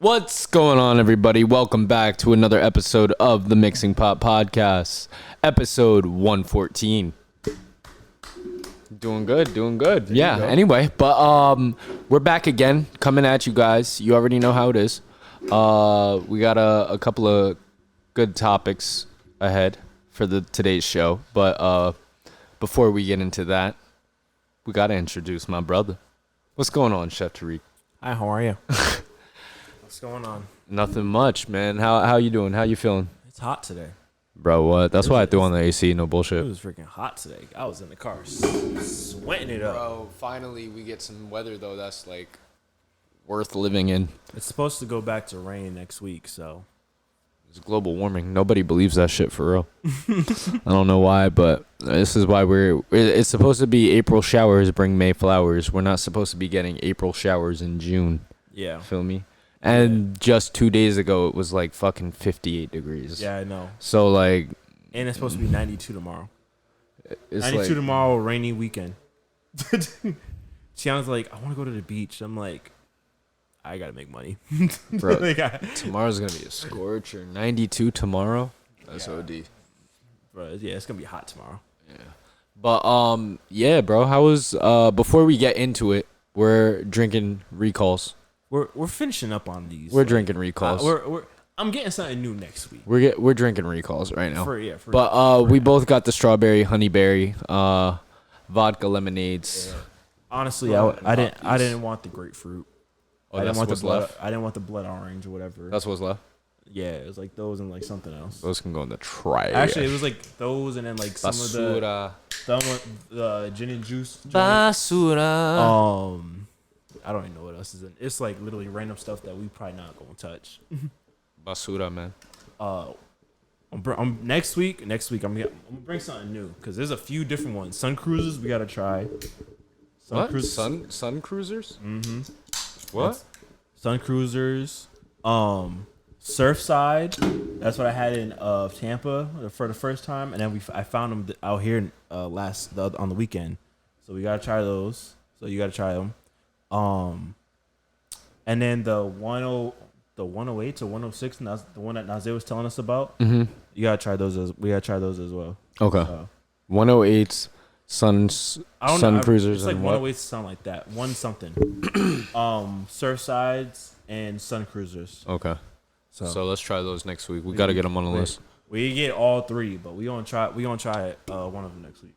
What's going on, everybody? Welcome back to another episode of the Mixing Pot Podcast, episode 114. Doing good. Yeah. Anyway, but we're back again, coming at you guys. You already know how it is. We got a couple of good topics ahead for today's show, but before we get into that, we gotta introduce my brother. What's going on, Chef Tariq? Hi, how are you? What's going on? Nothing much, man. How you doing? How you feeling? It's hot today. Bro, what? That's why I threw on the AC. No bullshit. It was freaking hot today. I was in the car sweating it up. Bro, finally we get some weather though that's like worth living in. It's supposed to go back to rain next week, so. It's global warming. Nobody believes that shit for real. I don't know why, but this is why it's supposed to be April showers bring May flowers. We're not supposed to be getting April showers in June. Yeah. Feel me? And just 2 days ago, it was like fucking 58 degrees. Yeah, I know. So like. And it's supposed to be 92 tomorrow. It's 92 like, tomorrow, rainy weekend. Tiana's like, I want to go to the beach. I'm like, I gotta make money. Bro, tomorrow's gonna be a scorcher. 92 tomorrow. That's OD. Bro, yeah, it's gonna be hot tomorrow. Yeah. But yeah, bro. How was before we get into it, we're drinking recalls. We're finishing up on these. We're drinking recalls. I'm getting something new next week. We're drinking recalls right now. We For both got the strawberry honeyberry vodka lemonades. Yeah. Honestly, I didn't want the grapefruit. Oh, I didn't want the blood. I didn't want the blood orange or whatever. That's what's left. Yeah, it was like those and like something else. Those can go in the trash. Actually, it was like those and then like some Basura. of the gin and juice. Basura. I don't even know what else is in. It's like literally random stuff that we probably not gonna touch. Basura, man. Next week I'm gonna bring something new because there's a few different ones. Sun cruisers we gotta try. Sun cruisers? Mm-hmm. What? Sun cruisers. Surfside. That's what I had in Tampa for the first time, and then I found them out here on the weekend. So we gotta try those. So you gotta try them. And then the 108 or 106, and that's the one that Nazir was telling us about. Mm-hmm. We gotta try those as well. Okay. 108s, Sun Cruisers, it's like and what? 108s sound like that. One something. Surfsides and Sun Cruisers. Okay. So let's try those next week. We gotta get them on the list. We get all three, but we gonna try it, one of them next week.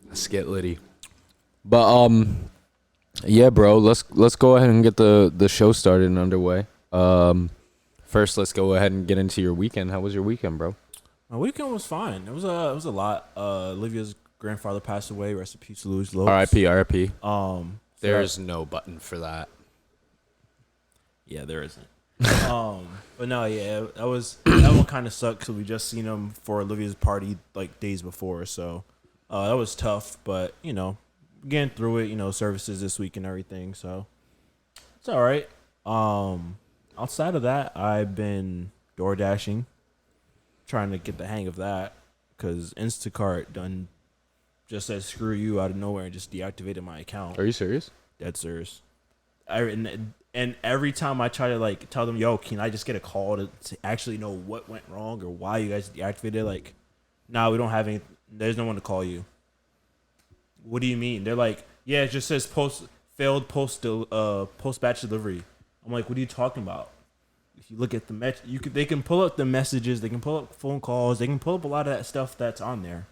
Let's get litty. But yeah, bro. Let's go ahead and get the show started and underway. First, let's go ahead and get into your weekend. How was your weekend, bro? My weekend was fine. It was a lot. Olivia's grandfather passed away. Rest in peace, Louis Lopes. R.I.P. There's so no button for that. Yeah, there isn't. But no, yeah, that one kind of sucked because we just seen him for Olivia's party like days before. So that was tough, but getting through it. Services this week and everything. So it's all right. Outside of that, I've been door dashing, trying to get the hang of that because Instacart done just said screw you out of nowhere and just deactivated my account. Are you serious? Dead serious. And every time I try to like tell them, yo, can I just get a call to actually know what went wrong or why you guys deactivated? Like, nah, we don't have any. There's no one to call you. What do you mean? They're like, yeah, it just says failed post batch delivery. I'm like, what are you talking about? If you look at they can pull up the messages, they can pull up phone calls, they can pull up a lot of that stuff that's on there.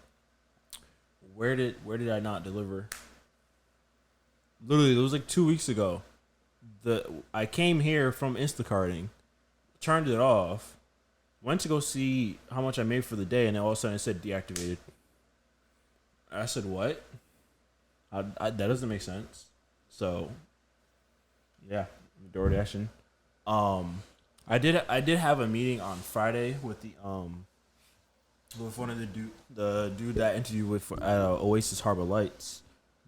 Where did I not deliver? Literally, it was like 2 weeks ago. I came here from Instacarting, turned it off, went to go see how much I made for the day, and then all of a sudden it said deactivated. I said, what? That doesn't make sense. So, yeah, door dashing. I did have a meeting on Friday with with one of the dude that I interviewed with at Oasis Harbor Lights,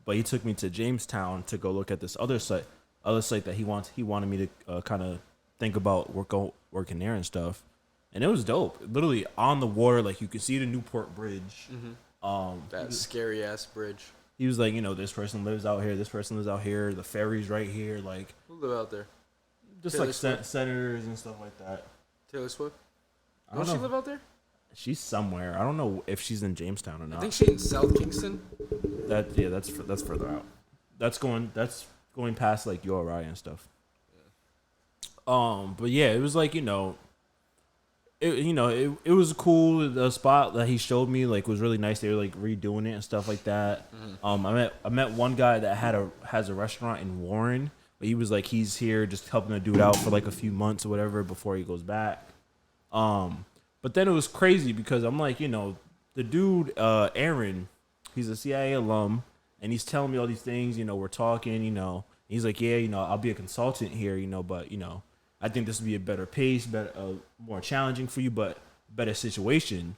but he took me to Jamestown to go look at this other site that he wanted me to kind of think about working there and stuff, and it was dope. Literally on the water, like you could see the Newport Bridge. Mm-hmm. That scary ass bridge. He was like, this person lives out here, this person lives out here, the ferry's right here. Like, who live out there? just Taylor like Swift? senators and stuff like that. Taylor Swift. I don't Does she know. live out there? She's somewhere. I don't know if she's in Jamestown or I not. think she's in South Kingston. That's further out. That's going past like URI and stuff. But yeah, it was like it was cool. The spot that he showed me like was really nice. They were like redoing it and stuff like that. I met one guy that has a restaurant in Warren, but he was like he's here just helping the dude out for like a few months or whatever before he goes back. But then it was crazy because I'm like, the dude Aaron, he's a CIA alum, and he's telling me all these things. We're talking. He's like, yeah, I'll be a consultant here, but I think this would be a better pace, better, more challenging for you, but better situation,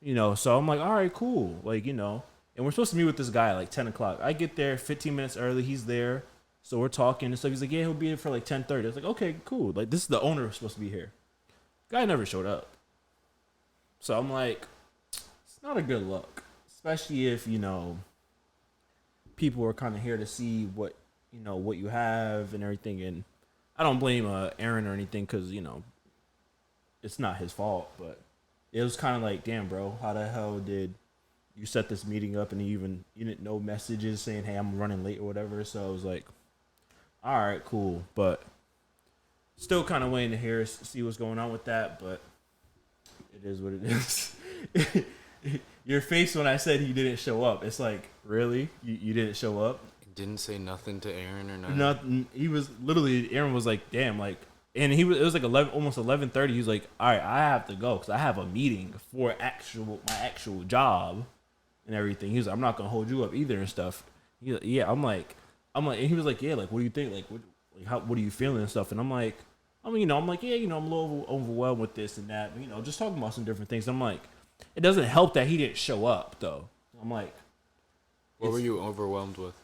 So I'm like, all right, cool, like, and we're supposed to meet with this guy at like 10 o'clock. I get there 15 minutes early. He's there, so we're talking and stuff. He's like, yeah, he'll be here for like 10:30. I was like, okay, cool. Like, this is the owner who's supposed to be here. Guy never showed up. So I'm like, it's not a good look, especially if people are kind of here to see what you have and everything. And I don't blame Aaron or anything because it's not his fault, but it was kind of like, damn, bro, how the hell did you set this meeting up and you didn't know messages saying, hey, I'm running late or whatever. So I was like, all right, cool, but still kind of waiting to see what's going on with that, but it is what it is. Your face when I said he didn't show up, it's like, really? You didn't show up? Didn't say nothing to Aaron or nothing. Nothing. He was literally, Aaron was like, damn, like, and it was like 11, almost 11:30. He was like, all right, I have to go because I have a meeting for my actual job and everything. He was like, I'm not going to hold you up either and stuff. Yeah, I'm like, and he was like, yeah, like, what do you think? Like, what are you feeling and stuff? And I'm like, I'm like, yeah, I'm a little overwhelmed with this and that. Just talking about some different things. I'm like, it doesn't help that he didn't show up though. I'm like, what were you overwhelmed with?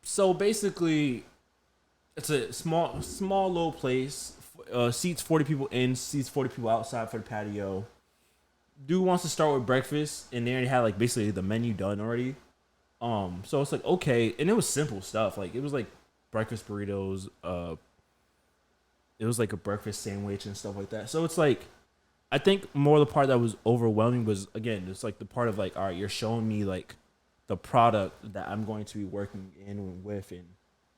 So basically, it's a small little place. Seats 40 people in, seats 40 people outside for the patio. Dude wants to start with breakfast, and they already had like basically the menu done already. So it's like, okay, and it was simple stuff. Like it was like breakfast burritos. It was like a breakfast sandwich and stuff like that. So it's like, I think more the part that was overwhelming was, again, it's like the part of like, all right, you're showing me like the product that I'm going to be working in with and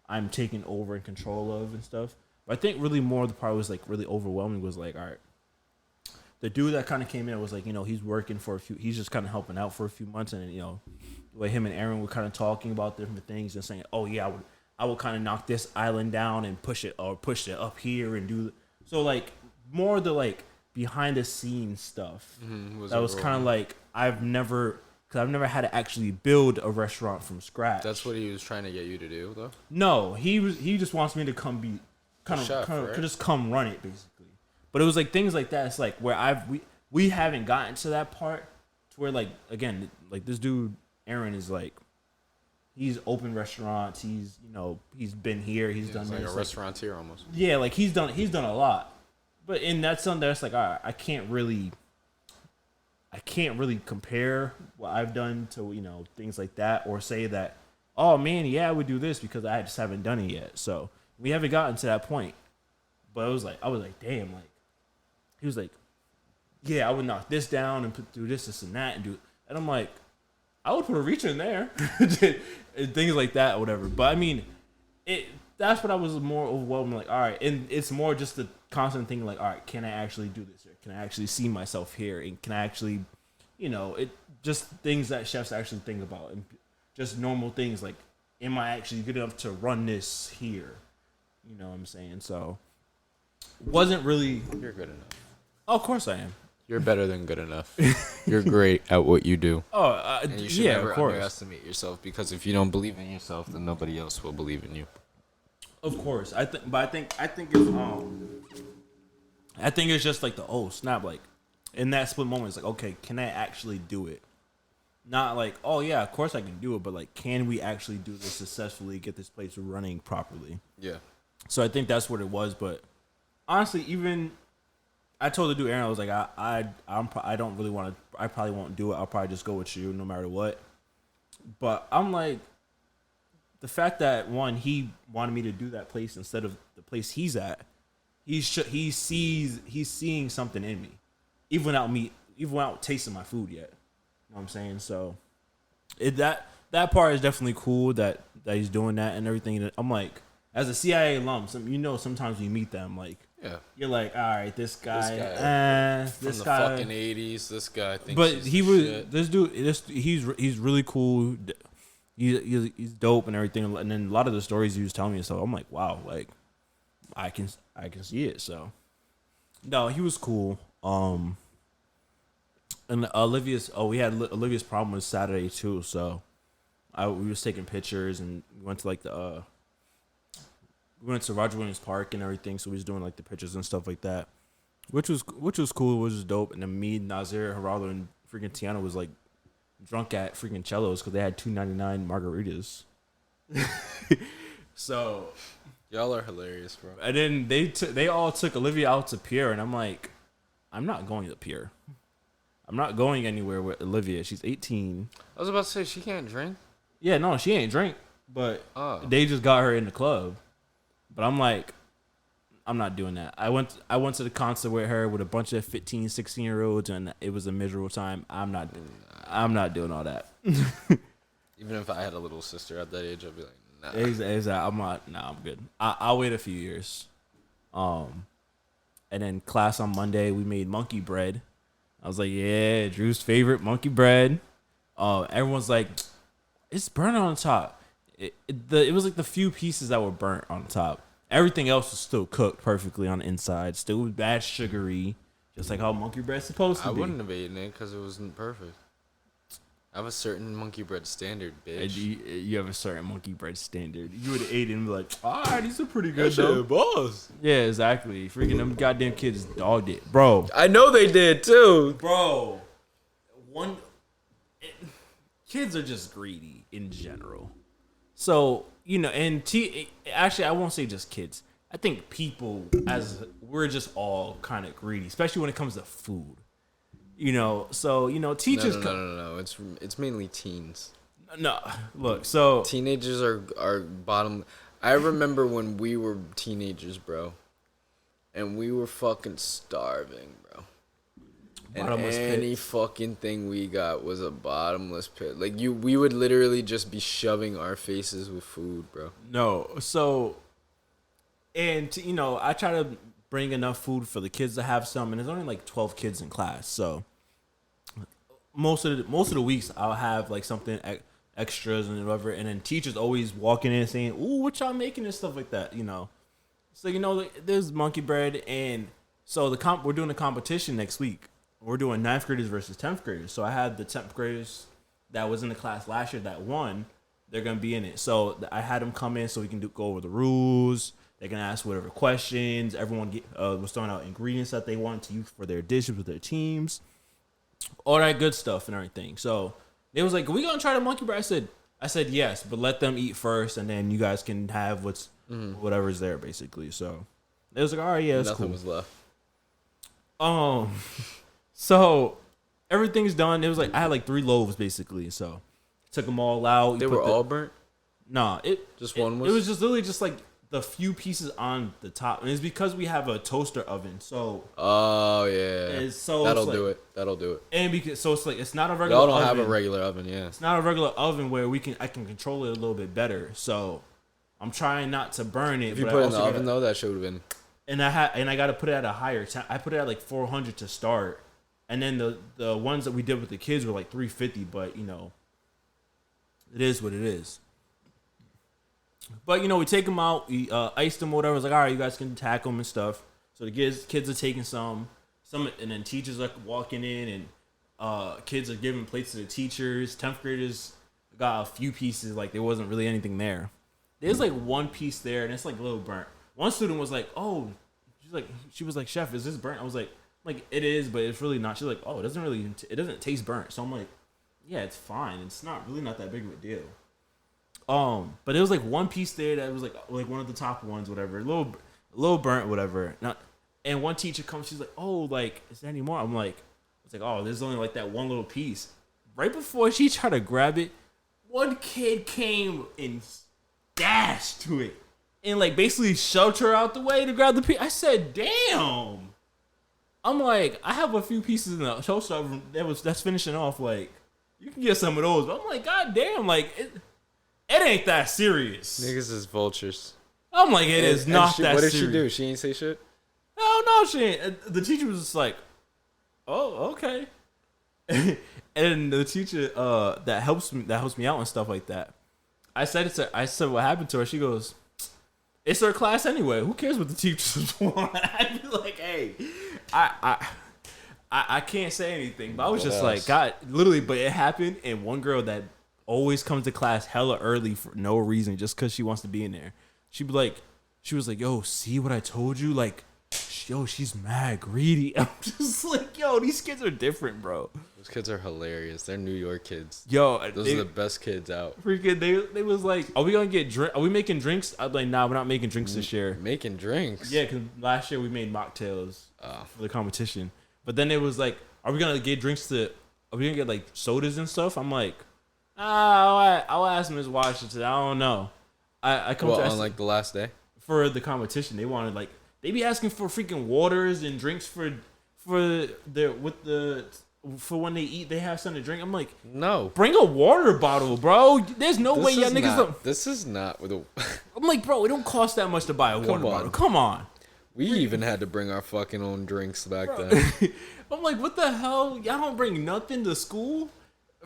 I'm taking over and control of and stuff. But I think really more the part was like really overwhelming was like, all right, the dude that kind of came in was like, he's working for he's just kind of helping out for a few months. And, the way him and Aaron were kind of talking about different things and saying, oh yeah, I would kind of knock this island down and push it up here and do. So like more the like behind the scenes stuff. That was kind of like, I've never had to actually build a restaurant from scratch. That's what he was trying to get you to do, though. No, he just wants me to come be just come run it basically. But it was like things like that. It's like where we haven't gotten to that part to where like, again, like this dude Aaron is like, he's opened restaurants. He's he's been here. He's done like this, a restaurateur almost. Yeah, like he's done a lot. But in that something that's like, all right, I can't really compare what I've done to things like that, or say that, oh man, yeah, I would do this because I just haven't done it yet. So we haven't gotten to that point. But I was like, damn, like he was like, yeah, I would knock this down and do this and that and do, and I'm like, I would put a reach in there, and things like that, or whatever. But I mean, that's what I was more overwhelmed. Like, all right, and it's more just the constant thing. Like, all right, can I actually do this? Or can I actually see myself here? And can I actually, it just things that chefs actually think about, and just normal things like, am I actually good enough to run this here? You know what I'm saying? So, wasn't really. You're good enough. Oh, of course I am. You're better than good enough. You're great at what you do. Oh, and you should yeah, never of course. underestimate yourself, because if you don't believe in yourself, then nobody else will believe in you. Of course, I think it's I think it's just like the snap, like in that split moment, it's like, okay, can I actually do it? Not like, oh yeah, of course I can do it, but like, can we actually do this successfully, get this place running properly? Yeah. So I think that's what it was. But honestly, even I told the dude Aaron, I was like, I don't really want to. I probably won't do it. I'll probably just go with you no matter what. But I'm like, the fact that one, he wanted me to do that place instead of the place he's at. He's seeing something in me, even without tasting my food yet. You know what I'm saying? So, that part is definitely cool that he's doing that and everything. I'm like, as a CIA alum, sometimes you meet them, like, yeah, you're like, all right, this guy, from this the guy, fucking 80s. This guy thinks. but he's he the was shit. this dude. He's really cool. He's dope and everything. And then a lot of the stories he was telling me, so I'm like, wow, like I can see it. So no, he was cool. And we had Olivia's prom was Saturday too. So we was taking pictures and we went to like we went to Roger Williams Park and everything. So we was doing like the pictures and stuff like that, which was cool, which was dope. And then me, Nazir, Geraldo, and freaking Tiana was like drunk at freaking Cellos because they had $2.99 margaritas. So Y'all are hilarious, bro. and then they all took Olivia out to Pier, and I'm like, I'm not going to Pier. I'm not going anywhere with Olivia. She's 18. I was about to say she can't drink. Yeah, no, she ain't drink, but Oh. they just got her in the club. But I'm like, I'm not doing that. I went to the concert with her with a bunch of 15, 16-year-olds, and it was a miserable time. I'm not doing all that. Even if I had a little sister at that age, I'd be like, nah. Exactly. I'm good. I'll wait a few years. And then class on Monday, we made monkey bread. I was like, yeah, Drew's favorite monkey bread. Everyone's like, it's burnt on the top. It was like the few pieces that were burnt on the top. Everything else was still cooked perfectly on the inside. Still bad sugary, just like how monkey bread's supposed to be. I wouldn't have eaten it because it wasn't perfect. I have a certain monkey bread standard, bitch. You have a certain monkey bread standard. You would have ate it and be like, all right, these are pretty good, though. Boss. Yeah, exactly. Freaking them goddamn kids dogged it. Bro. I know they did, too. Bro. Kids are just greedy in general. So, and actually, I won't say just kids. I think people, we're just all kind of greedy, especially when it comes to food. Teachers. No. It's mainly teens. No, look, so Teenagers are bottom. I remember when we were teenagers, bro, and we were fucking starving, bro. And any fucking thing we got was a bottomless pit. Like we would literally just be shoving our faces with food, bro. No, so, and I try to bring enough food for the kids to have some, and there's only like 12 kids in class, so most of the weeks I'll have like something extras and whatever, and then teachers always walking in saying, "Ooh, what y'all making?" and stuff like that, So there's monkey bread, and so we're doing a competition next week. We're doing 9th graders versus 10th graders. So I had the 10th graders that was in the class last year that won. They're gonna be in it. So I had them come in so we can go over the rules. They can ask whatever questions. Everyone was throwing out ingredients that they wanted to use for their dishes with their teams, all that good stuff and everything. So they was like, "Are we gonna try the monkey bread?" I said yes, but let them eat first, and then you guys can have whatever's there, basically. So it was like, "All right, yeah, it's Nothing cool." was left. So everything's done. It was like I had like 3 loaves basically. So took them all out. They were all burnt. Nah, one was. It was just literally just like the few pieces on the top, and it's because we have a toaster oven. So oh yeah, that'll do it. And because it's not a regular. Y'all don't oven. have a regular oven, yeah. It's not a regular oven where I can control it a little bit better. So I'm trying not to burn it. If you put it in the oven though, that should have been. And I got to put it at a higher I put it at like 400 to start, and then the ones that we did with the kids were like 350. But it is what it is. But we take them out, we ice them, whatever. It's like, all right, you guys can tack them and stuff. So the kids are taking some, and then teachers are walking in, and kids are giving plates to the teachers. 10th graders got a few pieces, like there wasn't really anything there. There's like one piece there, and it's like a little burnt. One student was like, "Oh," she was like, "Chef, is this burnt?" I was like, it is, but it's really not. She's like, "Oh, it doesn't taste burnt." So I'm like, "Yeah, it's fine. It's not that big of a deal." But it was like one piece there that was like one of the top ones, whatever, a little burnt, whatever. And one teacher comes, she's like, "Oh, like, is there any more?" I'm like, it's like, "Oh, there's only like that one little piece." Right before she tried to grab it, one kid came and dashed to it and like basically shoved her out the way to grab the piece. I said, "Damn." I'm like, I have a few pieces in the showstopper that's finishing off. Like, you can get some of those. But I'm like, God damn, like it ain't that serious. Niggas is vultures. I'm like, it is not that serious. What did she do? She ain't say shit? No, she ain't. The teacher was just like, oh, okay. And the teacher that helps me out and stuff like that. I said what happened to her. She goes, it's her class anyway. Who cares what the teachers want? I'd be like, hey, I can't say anything. But I was just like, God, literally. But it happened. And one girl that always comes to class hella early for no reason, just because she wants to be in there. She was like, yo, see what I told you? Like, yo, she's mad greedy. I'm just like, yo, these kids are different, bro. Those kids are hilarious. They're New York kids. Yo, those are the best kids out. Freaking, they was like, are we gonna get drink? Are we making drinks? I'm like, nah, we're not making drinks this year. Making drinks? Yeah, because last year we made mocktails for the competition. But then it was like, are we gonna get drinks are we gonna get like sodas and stuff? I'm like, I'll ask Ms. Washington. I don't know. I come to on like the last day for the competition. They wanted like. They be asking for freaking waters and drinks for when they eat. They have something to drink. I'm like, no, bring a water bottle, bro. There's no way y'all niggas. This is not with a. I'm like, bro, it don't cost that much to buy a water bottle. Come on. We even had to bring our fucking own drinks back then. I'm like, what the hell? Y'all don't bring nothing to school?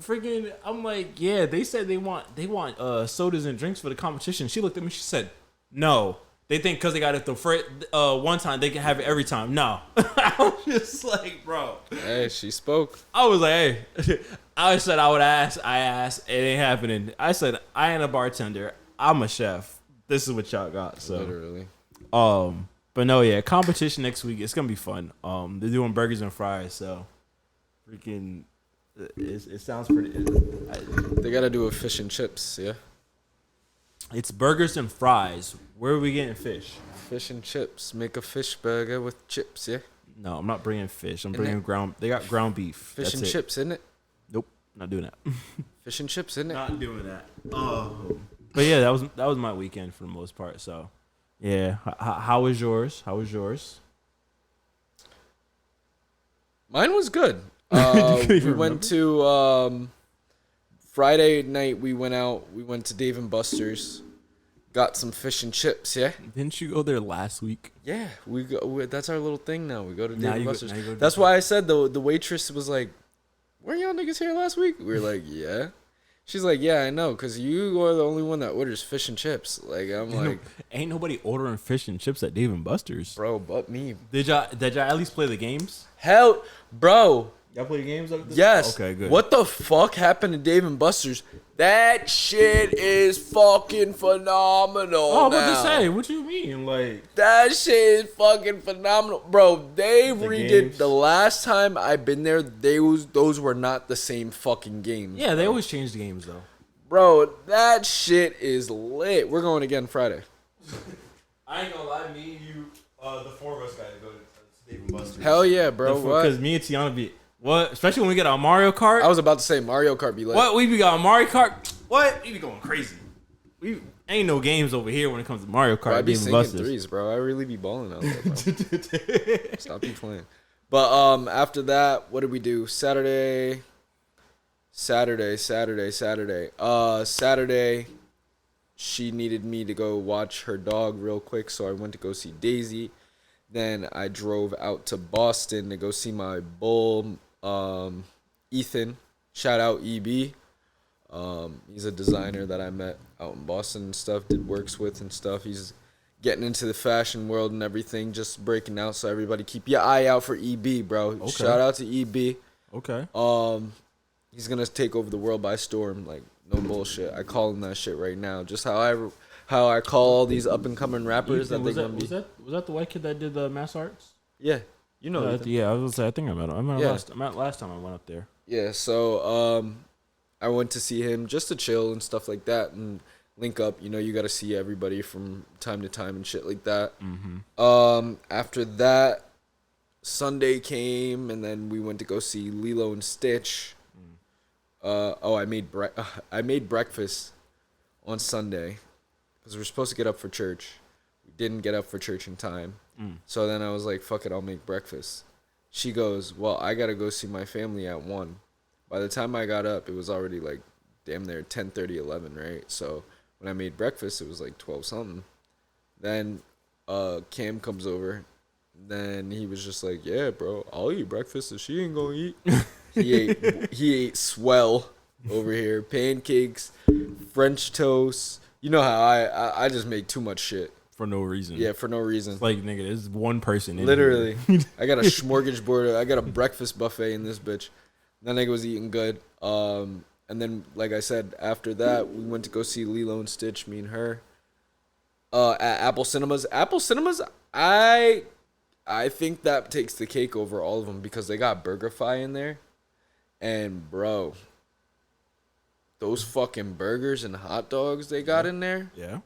Freaking. I'm like, yeah. They said they want sodas and drinks for the competition. She looked at me. She said, no. They think because they got it the first one time, they can have it every time. No. I was just like, bro. Hey, she spoke. I was like, hey. I said I would ask. I asked. It ain't happening. I said, I ain't a bartender. I'm a chef. This is what y'all got. So literally. But no, yeah. Competition next week. It's going to be fun. They're doing burgers and fries. So freaking, it sounds pretty. They got to do a fish and chips, yeah? It's burgers and fries. Where are we getting fish? Fish and chips. Make a fish burger with chips, yeah? No, I'm not bringing fish. I'm bringing ground. They got ground beef. Fish and chips, isn't it? Nope, not doing that. Fish and chips, isn't it? Not doing that. But yeah, that was my weekend for the most part. So, yeah. How was yours? Mine was good. We went to Friday night. We went out. We went to Dave and Buster's. Got some fish and chips. Yeah. Didn't you go there last week? Yeah, we go. That's our little thing now. We go to Dave and Buster's. That's why I said the waitress was like, "Weren't y'all niggas here last week?" We were like, "Yeah." She's like, "Yeah, I know, cause you are the only one that orders fish and chips." Like I'm like, ain't nobody ordering fish and chips at Dave and Buster's, bro. But me. Did y'all at least play the games? Hell, bro. Y'all play games? Yes. Okay, good. What the fuck happened to Dave and Buster's? That shit is fucking phenomenal. Oh, I'm about to say, what you mean? Like that shit is fucking phenomenal, bro. They redid games. The last time I've been there. Those were not the same fucking games. Yeah, they always change the games though. Bro, that shit is lit. We're going again Friday. I ain't gonna lie, me and you, the four of us gotta go to Dave and Buster's. Hell yeah, bro. Because me and Tiana be. What? Especially when we get on Mario Kart. I was about to say Mario Kart be lit. What? We be on Mario Kart? What? We be going crazy. We ain't no games over here when it comes to Mario Kart. Bro, I be sinking threes, bro. I really be balling out there, bro. Stop be playing. But after that, what did we do? Saturday, she needed me to go watch her dog real quick, so I went to go see Daisy. Then I drove out to Boston to go see my bull, Ethan. Shout out EB. He's a designer that I met out in Boston and stuff, did works with and stuff. He's getting into the fashion world and everything, just breaking out. So everybody keep your eye out for EB, bro. Okay. Shout out to EB. Okay. He's gonna take over the world by storm. Like, no bullshit. I call him that shit right now. Just how I call all these up and coming rappers Ethan, was that the white kid that did the mass arts? Yeah, you know. Yeah, I was gonna say I think I met him. Last time I went up there. Yeah, so I went to see him just to chill and stuff like that and link up. You know, you got to see everybody from time to time and shit like that. Mm-hmm. After that, Sunday came and then we went to go see Lilo and Stitch. I made breakfast on Sunday. because we were supposed to get up for church. We didn't get up for church in time. So then I was like, fuck it, I'll make breakfast. She goes, well, I got to go see my family at 1. By the time I got up, it was already like damn near 10:30, 11, right? So when I made breakfast, it was like 12 something. Then Cam comes over. Then he was just like, yeah, bro, I'll eat breakfast if she ain't gonna eat. He ate swell over here. Pancakes, French toast. You know how I just make too much shit. For no reason. Yeah, for no reason. It's like, nigga, there's one person in Literally. here. I got a smorgasbord. I got a breakfast buffet in this bitch. That nigga was eating good. And then, like I said, after that, we went to go see Lilo and Stitch, me and her. At Apple Cinemas. Apple Cinemas, I think that takes the cake over all of them because they got BurgerFi in there. And, bro, those fucking burgers and hot dogs they got in there. Yeah.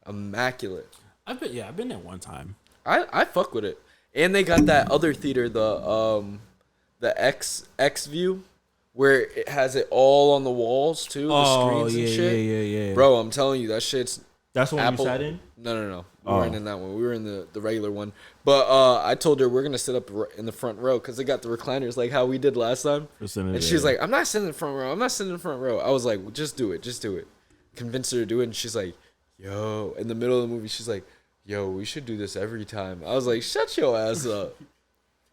Immaculate. I've been there one time. I fuck with it. And they got that other theater, the X view, where it has it all on the walls too, the screens and shit. Yeah. Bro, I'm telling you, that shit's That's the one Apple. you sat in? No. We weren't in that one. We were in the regular one. But I told her we're gonna sit up in the front row because they got the recliners like how we did last time. And she's like, I'm not sitting in the front row. I'm not sitting in the front row. I was like, well, just do it. Convinced her to do it, and she's like, yo. In the middle of the movie, she's like, yo, we should do this every time. I was like, shut your ass up.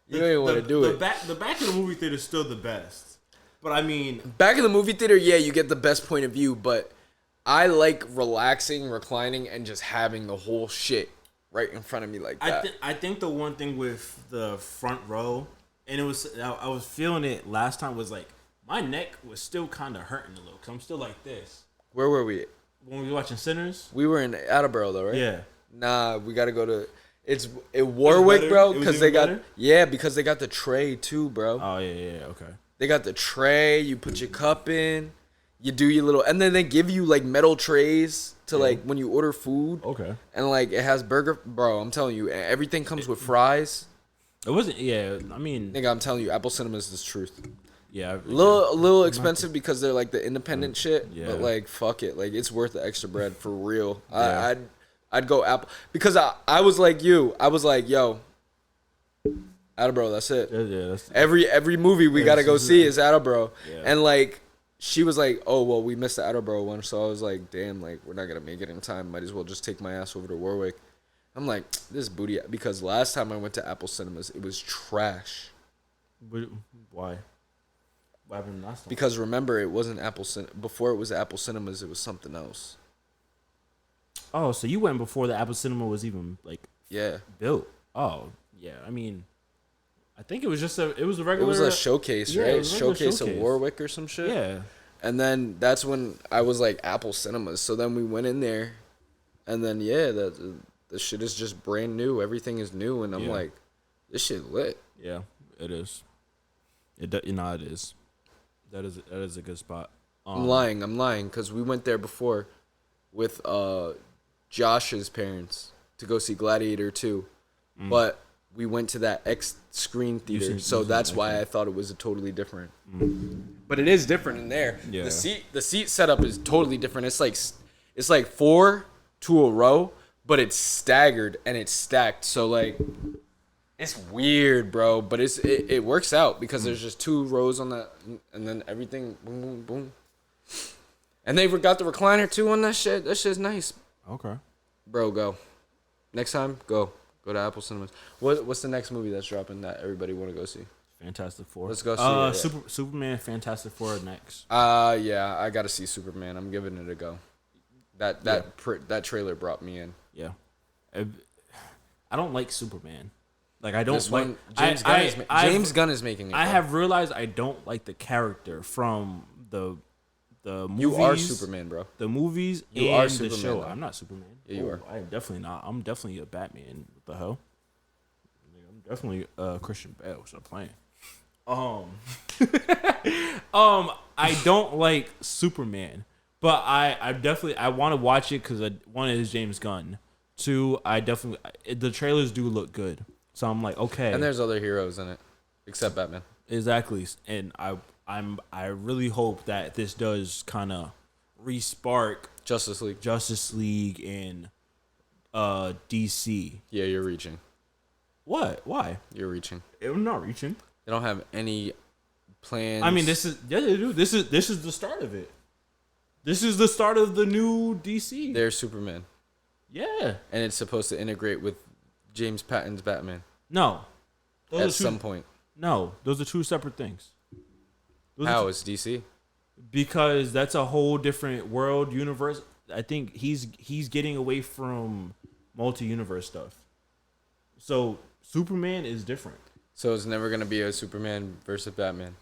You don't even want to do it. The back of the movie theater is still the best. But I mean, back in the movie theater, yeah, you get the best point of view, but I like relaxing, reclining, and just having the whole shit right in front of me like that. I think the one thing with the front row, and I was feeling it last time, was like my neck was still kind of hurting a little because I'm still like this. Where were we? When we were watching Sinners? We were in Attleboro though, right? Yeah. Nah, we got to go to... It's Warwick, bro, because they got... better? Yeah, because they got the tray too, bro. Oh, yeah, okay. They got the tray, you put your cup in, you do your little... And then they give you, like, metal trays to, like, when you order food. Okay. And, like, it has burger... Bro, I'm telling you, everything comes with fries. It wasn't... Yeah, I mean... Nigga, I'm telling you, Apple Cinemas is truth. Yeah. A little expensive because they're, like, the independent shit. Yeah. But, like, fuck it. Like, it's worth the extra bread for real. Yeah. I'd go Apple... Because I was like you. I was like, yo... Attleboro, that's it. Yeah, that's every movie we gotta go see is Attleboro. Yeah. And like she was like, oh well, we missed the Attleboro one, so I was like, damn, like we're not gonna make it in time. Might as well just take my ass over to Warwick. I'm like, this booty, because last time I went to Apple Cinemas, it was trash. Why? What happened last time? Because remember, it wasn't before it was Apple Cinemas, it was something else. Oh, so you went before the Apple Cinema was even like built? Oh, yeah. I mean, I think it was just a regular. It was a showcase, right? It was a showcase of Warwick or some shit. Yeah. And then that's when I was like Apple Cinemas. So then we went in there, and then the shit is just brand new. Everything is new, and I'm like, this shit lit. Yeah, it is. It is. That is a good spot. I'm lying, because we went there before with Josh's parents to go see Gladiator 2, but we went to that X screen theater, so that's why I thought it was a totally different. But it is different in there. Yeah. The seat setup is totally different. It's like 4 to a row, but it's staggered and it's stacked. So like, it's weird, bro. But it works out because there's just 2 rows on that, and then everything boom boom boom. And they got the recliner too on that shit. That shit's nice. Okay. Bro, go. Next time, go to Apple Cinemas. What's the next movie that's dropping that everybody want to go see? Fantastic Four. Let's go see it. Superman, Fantastic Four next. Yeah, I gotta see Superman. I'm giving it a go. That trailer brought me in. Yeah. I don't like Superman. Like I don't This like one, James Gunn is making it. I have realized I don't like the character from the movies. You are Superman, bro. The movies You and are the Superman, show. though. I'm not Superman. Yeah, you are. I am definitely not. I'm definitely a Batman. What the hell? I'm definitely Christian Bale. Stop playing. I don't like Superman, but I want to watch it because one is James Gunn. 2, the trailers do look good, so I'm like, okay. And there's other heroes in it, except Batman. Exactly, and I really hope that this does kind of re-spark Justice League, and DC. Yeah, you're reaching. What? Why? You're reaching. I'm not reaching. They don't have any plans. I mean, they do. This is the start of it. This is the start of the new DC. They're Superman. Yeah. And it's supposed to integrate with James Patton's Batman. No. At some point. No, those are two separate things. How is DC? Because that's a whole different world, universe. I think he's getting away from multi-universe stuff. So Superman is different. So it's never gonna be a Superman versus Batman.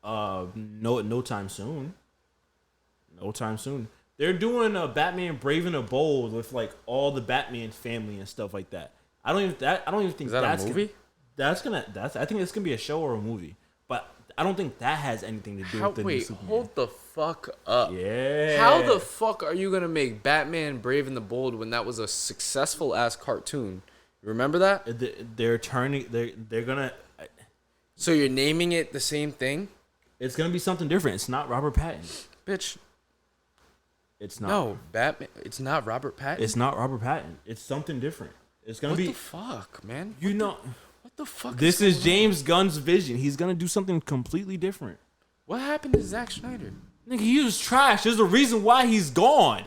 No time soon. No time soon. They're doing a Batman Brave and the Bold with like all the Batman family and stuff like that. I don't even think is that that's a movie. I think it's gonna be a show or a movie, but I don't think that has anything to do with the new Superman. Hold the fuck up. Yeah. How the fuck are you gonna make Batman Brave and the Bold when that was a successful ass cartoon? Remember that? They're gonna. So you're naming it the same thing? It's gonna be something different. It's not Robert Pattinson. Bitch. It's not. No, Batman. It's not Robert Pattinson. It's not Robert Pattinson. It's something different. It's gonna be. What the fuck, man? What the fuck? This is James Gunn's vision. He's gonna do something completely different. What happened to Zack Snyder? Nigga, he was trash. There's a reason why he's gone.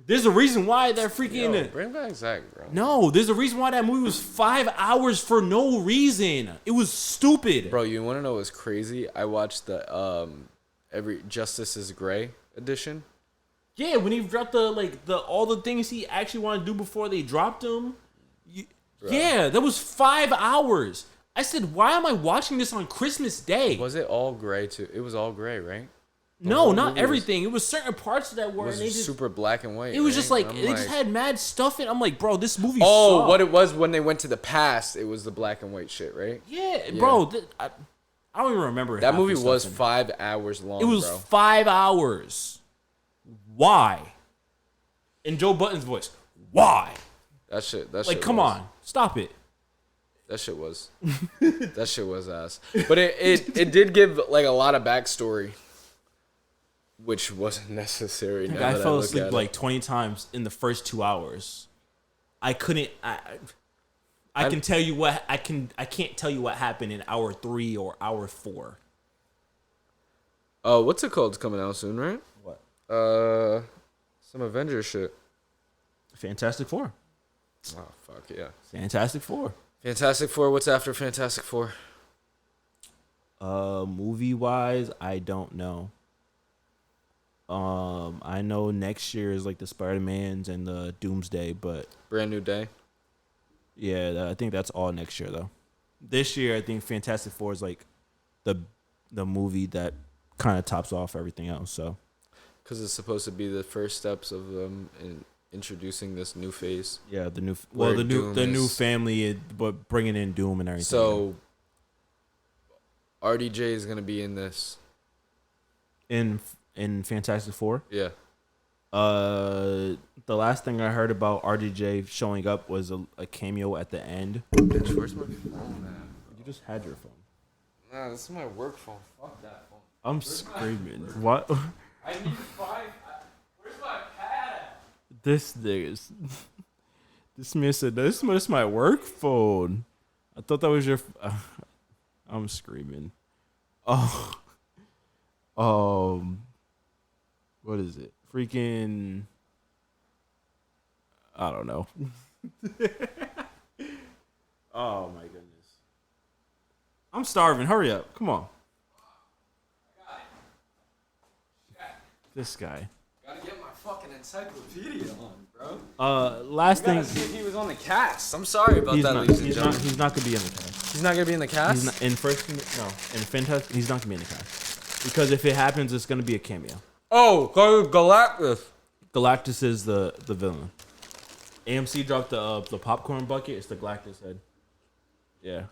There's a reason why they're freaking. Yo, bring back Zack, bro. No, there's a reason why that movie was 5 hours for no reason. It was stupid. Bro, you want to know what's crazy? I watched the every Justice is Gray edition. Yeah, when he dropped all the things he actually wanted to do before they dropped him. Yeah, that was 5 hours. I said, why am I watching this on Christmas Day? Was it all gray too? It was all gray, right? No, not everything. It was certain parts of that were and they just super black and white. It was just like they just had mad stuff in. I'm like, bro, this movie. Sucked. What it was when they went to the past, it was the black and white shit, right? Yeah. Bro. I don't even remember. That movie was 5 hours long. It was 5 hours. Why? In Joe Budden's voice, why? That shit. Come on, stop it. That shit was. That shit was ass. But it did give like a lot of backstory, which wasn't necessary. I fell asleep like 20 times in the first 2 hours. I couldn't. I can tell you what I can't tell you what happened in hour 3 or hour 4. What's it called? It's coming out soon, right? What? Some Avengers shit. Fantastic Four. Oh fuck yeah. Fantastic Four. Fantastic Four. What's after Fantastic Four? Movie wise, I don't know. I know next year is like the Spider-Mans and the Doomsday, but Brand New Day. Yeah, I think that's all next year though. This year, I think Fantastic Four is like the movie that kind of tops off everything else. So, because it's supposed to be the first steps of them in introducing this new phase. Yeah, the new family, but bringing in Doom and everything. So, RDJ is gonna be in this. In Fantastic Four? Yeah. The last thing I heard about RDJ showing up was a cameo at the end. Bitch, where's my phone at? You just had your phone. Nah, this is my work phone. Fuck that phone. I'm screaming. What? I need 5. Where's my pad? This nigga's. This man said, this is my work phone. I thought that was your. I'm screaming. Oh. What is it? Freaking. I don't know. Oh my goodness. I'm starving. Hurry up. Come on. This guy. Gotta get my fucking encyclopedia on, bro. Last thing. See if he was on the cast. I'm sorry about that, ladies and gentlemen. He's not gonna be in the cast. He's not gonna be in the cast. In Fantastic, he's not gonna be in the cast because if it happens, it's gonna be a cameo. Oh, Galactus. Galactus is the villain. AMC dropped the popcorn bucket. It's the Galactus head. Yeah.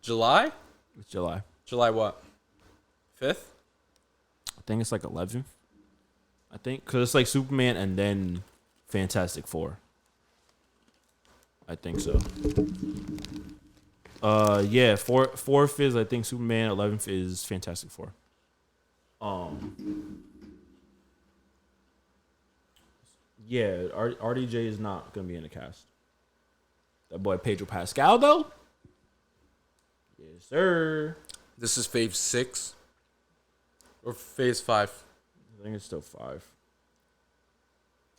July? It's July. July what? 5th? I think it's like 11th. I think because it's like Superman and then Fantastic Four. I think so. Yeah. 4th is I think Superman. 11th is Fantastic Four. Yeah, RDJ is not gonna be in the cast. That boy Pedro Pascal though. Yes, sir. This is phase 6 or phase 5. I think it's still 5.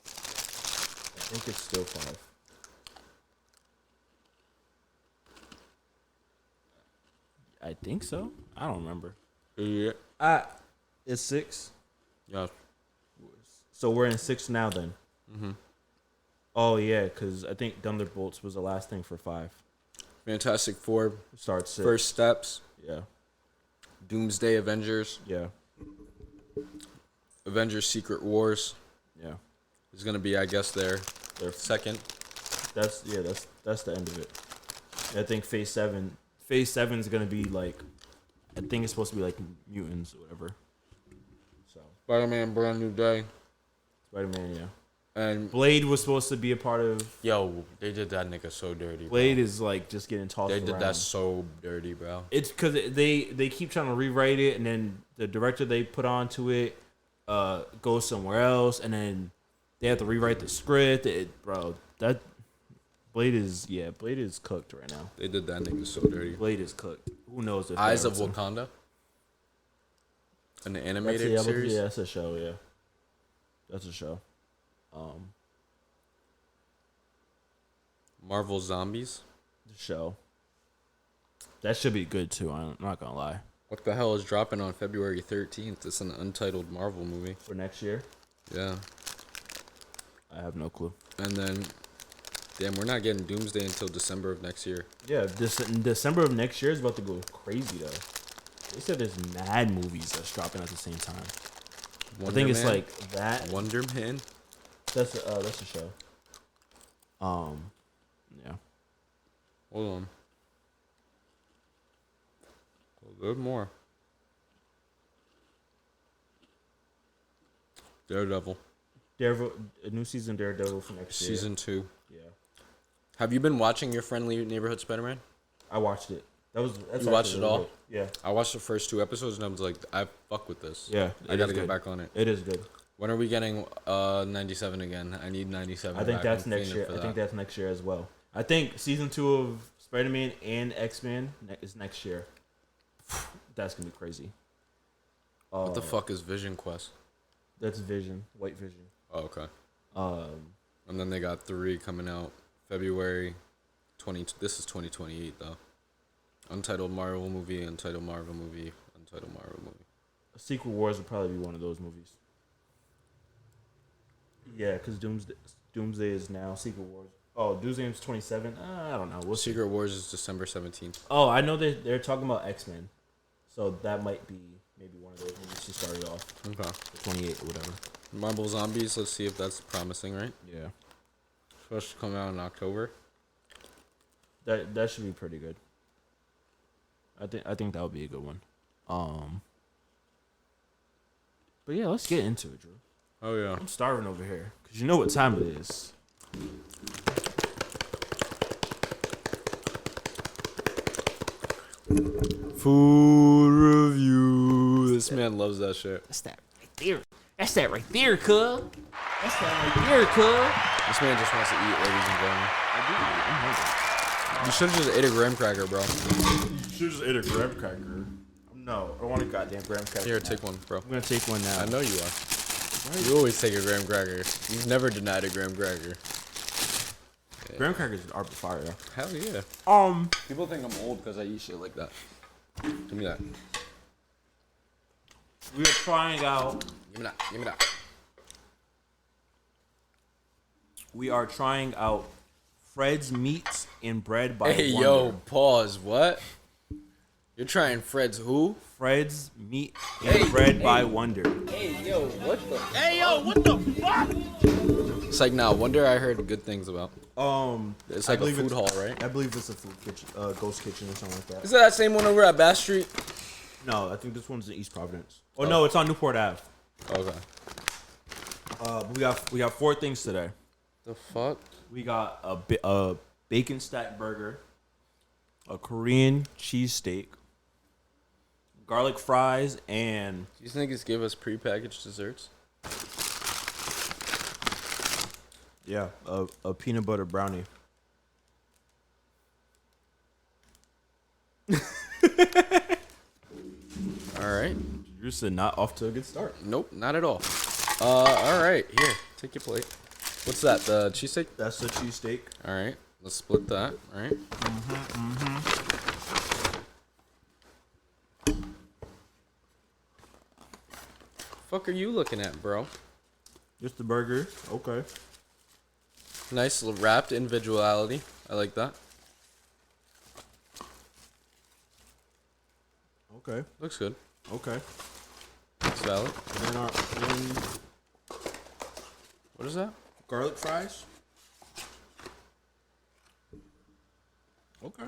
I think it's still 5. I think so. I don't remember. Yeah. It's 6. Yeah. So we're in 6 now then. Mm-hmm. Oh yeah, because I think Thunderbolts was the last thing for 5. Fantastic Four. Starts 6. First Steps. Yeah. Doomsday Avengers. Yeah. Avengers Secret Wars Yeah. is going to be, I guess, their second. That's the end of it. I think Phase 7 is gonna be like, I think it's supposed to be like mutants or whatever. So Spider-Man Brand New Day. Spider-Man, yeah. And Blade was supposed to be a part of. yo, they did that nigga so dirty. Blade is like just getting tossed They around. did that so dirty, bro. It's because they keep trying to rewrite it, and then the director they put onto it goes somewhere else, and then they have to rewrite the script. That Blade is cooked right now. They did that nigga so dirty. Blade is cooked. Who knows? If Eyes of that's Wakanda. An a- animated that's, series. Yeah, that's a show. Yeah, that's a show. Marvel Zombies. The show. That should be good too. I'm not gonna lie. What the hell is dropping on February 13th? It's an untitled Marvel movie. For next year, Yeah. I have no clue. And then, damn, we're not getting Doomsday until December of next year. Yeah, December of next year is about to go crazy though. They said there's mad movies that's dropping at the same time. I think it's like that. Wonder Man. That's a show. Yeah. Hold on. A little more. Daredevil. Daredevil, a new season Daredevil for next year. Season 2. Yeah. Have you been watching Your Friendly Neighborhood Spider-Man? I watched it. That's You watched actually it really all? good. Yeah. I watched the first 2 episodes and I was like, I fuck with this. Yeah. I gotta get back on it. It is good. When are we getting 97 again? I need 97. I think back. that's I'm next fiending year. for I that. think that's next year as well. I think season 2 of Spider-Man and X-Men is next year. That's gonna be crazy. What the fuck is Vision Quest? That's Vision, White Vision. Oh, okay. And then they got 3 coming out February 20. This is 2028 though. Untitled Marvel movie, Untitled Marvel movie, Untitled Marvel movie. Secret Wars would probably be one of those movies. Yeah, because Doomsday is now Secret Wars. Oh, Doomsday is 27. I don't know. We'll see. Secret Wars is December 17th. Oh, I know they're talking about X-Men, so that might be maybe one of those movies to start it off. Okay. 28 or whatever. Marvel Zombies. Let's see if that's promising, right? Yeah. Supposed to come out in October. That should be pretty good. I think that would be a good one. But yeah, let's get into it, Drew. Oh yeah. I'm starving over here because you know what time it is. Food review. This man loves that shit. That's that right there. That's that right there, cuz. That's that right there, cuz. This man just wants to eat, ladies and gentlemen. I do. I'm hungry. You should have just ate a graham cracker, bro. You should just ate a graham cracker. No, I don't want a goddamn graham cracker. Here, take one, bro. I'm gonna take one now. I know you are. You always take a graham cracker. You've never denied a graham cracker. Graham crackers are fire. Hell yeah. People think I'm old because I eat shit like that. Give me that. We are trying out. Give me that. Give me that. We are trying out Fred's Meats and Bread by Hey, Wonder. yo, pause. What? You're trying Fred's who? Fred's Meat and Bread by Wonder. Hey, yo, what the fuck? It's like, nah, Wonder I heard good things about. It's like a food hall, right? I believe it's a food kitchen, ghost kitchen or something like that. Is that same one over at Bass Street? No, I think this one's in East Providence. Oh, no, it's on Newport Ave. Okay. We got 4 things today. The fuck? We got a bacon stack burger, a Korean cheesesteak, garlic fries, and These niggas give us prepackaged desserts. Yeah, a peanut butter brownie. All right. You're just not off to a good start. Nope, not at all. All right. Here, take your plate. What's that? The cheesesteak? That's a cheesesteak. All right. Let's split that. All right. Fuck are you looking at, bro? Just the burger. Okay. Nice wrapped individuality. I like that. Okay. Looks good. Okay. It's valid. And then What is that? garlic fries. Okay.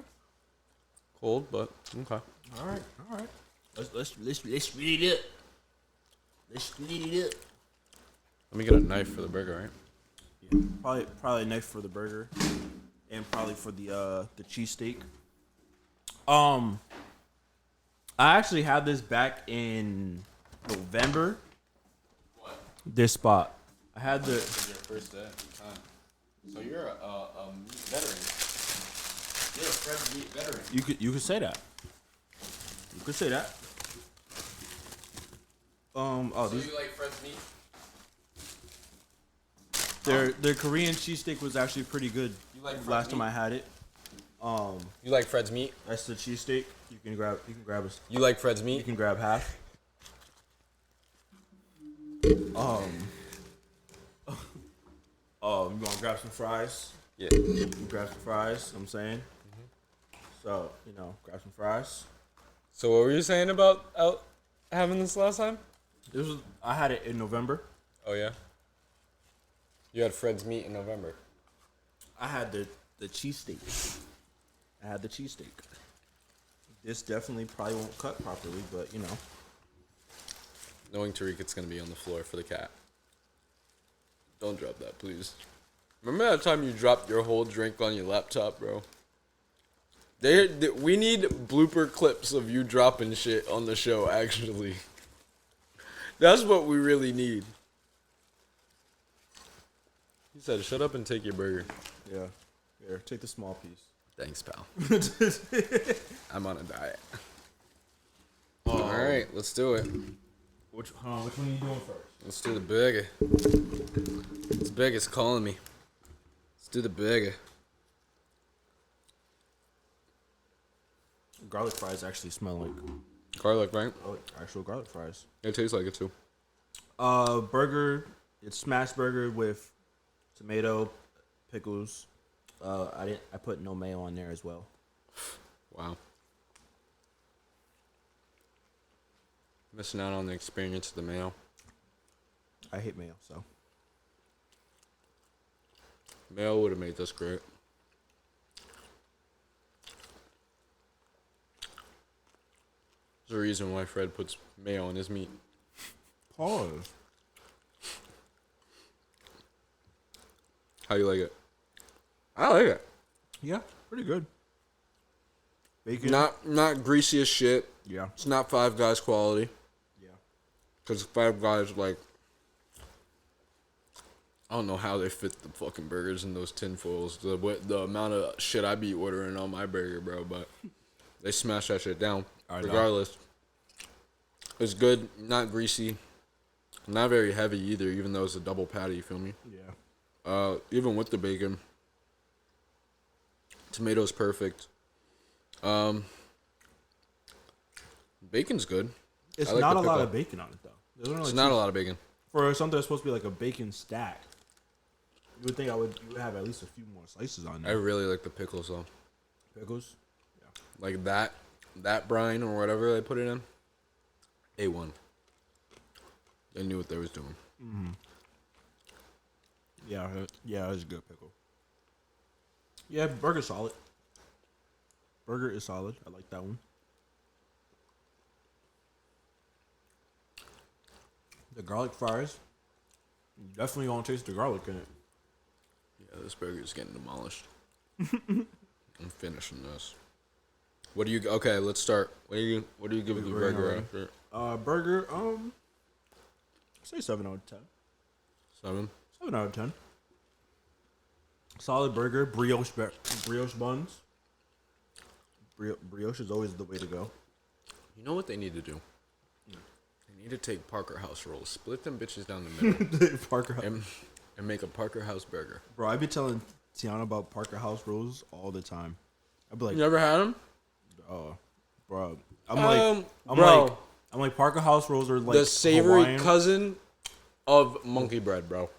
Cold, but okay. All right. All right. Let's split it up. Let's split it up. Let me get a knife for the burger, right? Yeah. Probably a knife for the burger, and probably for the cheesesteak. I actually had this back in November. What? This spot. I had the. This is your first day. So you're a meat veteran. You're a fresh meat veteran. You could say that. You could say that. So you like fresh meat? Their Korean cheesesteak was actually pretty good. You like last time I had it. You like Fred's meat? That's the cheesesteak. You can grab You like Fred's you meat? can grab half. You gonna grab some fries? Yeah. You can grab some fries. I'm saying. So grab some fries. So what were you saying about having this last time? I had it in November. Oh yeah. You had Fred's meat in November. I had the cheesesteak. I had the cheesesteak. This definitely probably won't cut properly, but Knowing Tariq, it's gonna be on the floor for the cat. Don't drop that, please. Remember that time you dropped your whole drink on your laptop, bro? We need blooper clips of you dropping shit on the show, actually. That's what we really need. He said, shut up and take your burger. Yeah. Here, take the small piece. Thanks, pal. I'm on a diet. Alright, let's do it. Which one are you doing first? Let's do the burger. This burger's calling me. Let's do the burger. Garlic fries actually smell like Garlic, right? actual garlic fries. It tastes like it too. Burger. It's smashed burger with tomato, pickles. I put no mayo on there as well. Wow. Missing out on the experience of the mayo. I hate mayo, so. Mayo would have made this great. There's a reason why Fred puts mayo on his meat. Pause. How you like it? I like it. Yeah, pretty good. Bacon. Not greasy as shit. Yeah. It's not Five Guys quality. Yeah. Because Five Guys, like, I don't know how they fit the fucking burgers in those tin foils. The amount of shit I be ordering on my burger, bro. But they smash that shit down. Regardless. It's good. Not greasy. Not very heavy either, even though it's a double patty, you feel me? Yeah. Even with the bacon. Tomatoes perfect. Bacon's good. It's I like not the a lot pickle. of bacon on it, though. There's only It's like not a lot of bacon. For something that's supposed to be like a bacon stack. You would think you would have at least a few more slices on I there. really like the pickles, though. Pickles? Yeah. Like that brine or whatever they put it in. A1. They knew what they was doing. Mm-hmm. Yeah, it's a good pickle. Yeah, burger's solid. Burger is solid. I like that one. The garlic fries. You definitely gonna taste the garlic in it. Yeah, this burger's getting demolished. I'm finishing this. What do you? Okay, let's start. What do you give the burger after? Burger. Say 7 out of 10. 7. 7 out of 10. Solid burger, brioche buns. Brioche is always the way to go. You know what they need to do? They need to take Parker House rolls, split them bitches down the middle, Parker House. and make a Parker House burger. Bro, I be telling Tiana about Parker House rolls all the time. I be like, You never had them? oh, bro. I'm like Parker House rolls are like The savory Hawaiian. cousin of monkey bread, bro.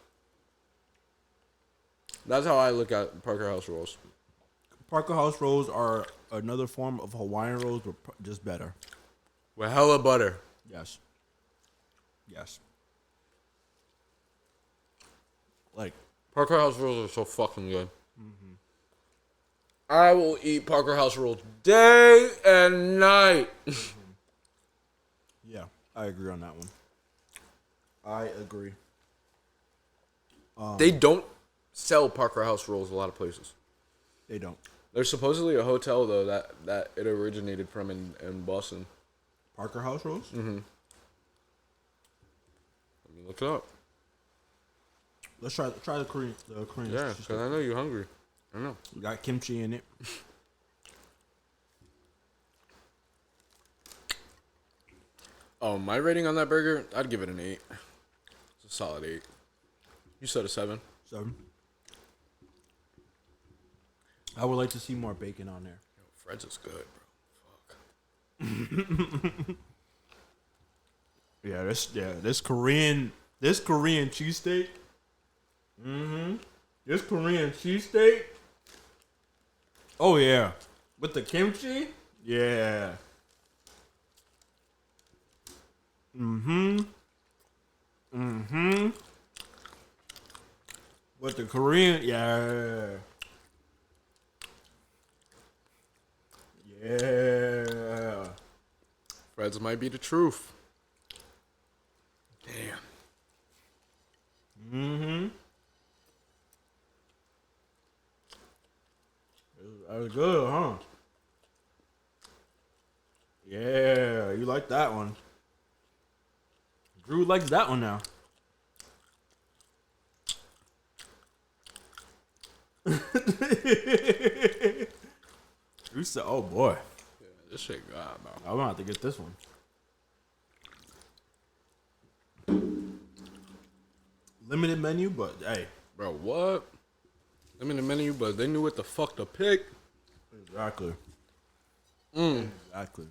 That's how I look at Parker House rolls. Parker House rolls are another form of Hawaiian rolls, but just better. With hella butter. Yes. Yes. Like, Parker House rolls are so fucking good. Mm-hmm. I will eat Parker House rolls day and night. yeah, I agree on that one. I agree. They don't sell Parker House rolls a lot of places. They don't. There's supposedly a hotel, though, that it originated from in Boston. Parker House rolls? Mm-hmm. Let me look it up. Let's try the Korean. Yeah, because I know you're hungry. I know. We got kimchi in it. Oh, my rating on that burger, I'd give it an 8. It's a solid 8. You said a 7. 7. I would like to see more bacon on there. Yo, Fred's is good, bro. Fuck. This Korean cheesesteak. This Korean cheesesteak. Oh yeah, with the kimchi. Yeah. With the Korean, yeah. Yeah. Fred's might be the truth. Damn. That was good, huh? Yeah, you like that one. Drew likes that one now. Drew said, oh boy. Yeah, this shit God, bro. I'm gonna have to get this one. Limited menu, but hey. Bro, what? I'm in the menu, but they knew what the fuck to pick. Exactly. Exactly.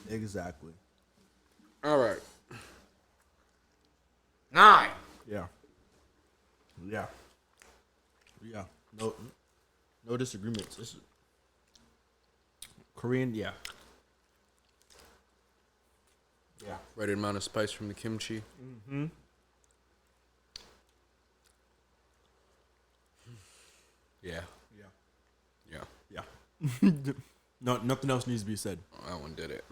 Exactly. All right. 9. Yeah. Yeah. Yeah. No disagreements. This is Korean, yeah. Yeah. Right amount of spice from the kimchi. Yeah. Yeah. Yeah. Yeah. No, nothing else needs to be said. Oh, that one did it.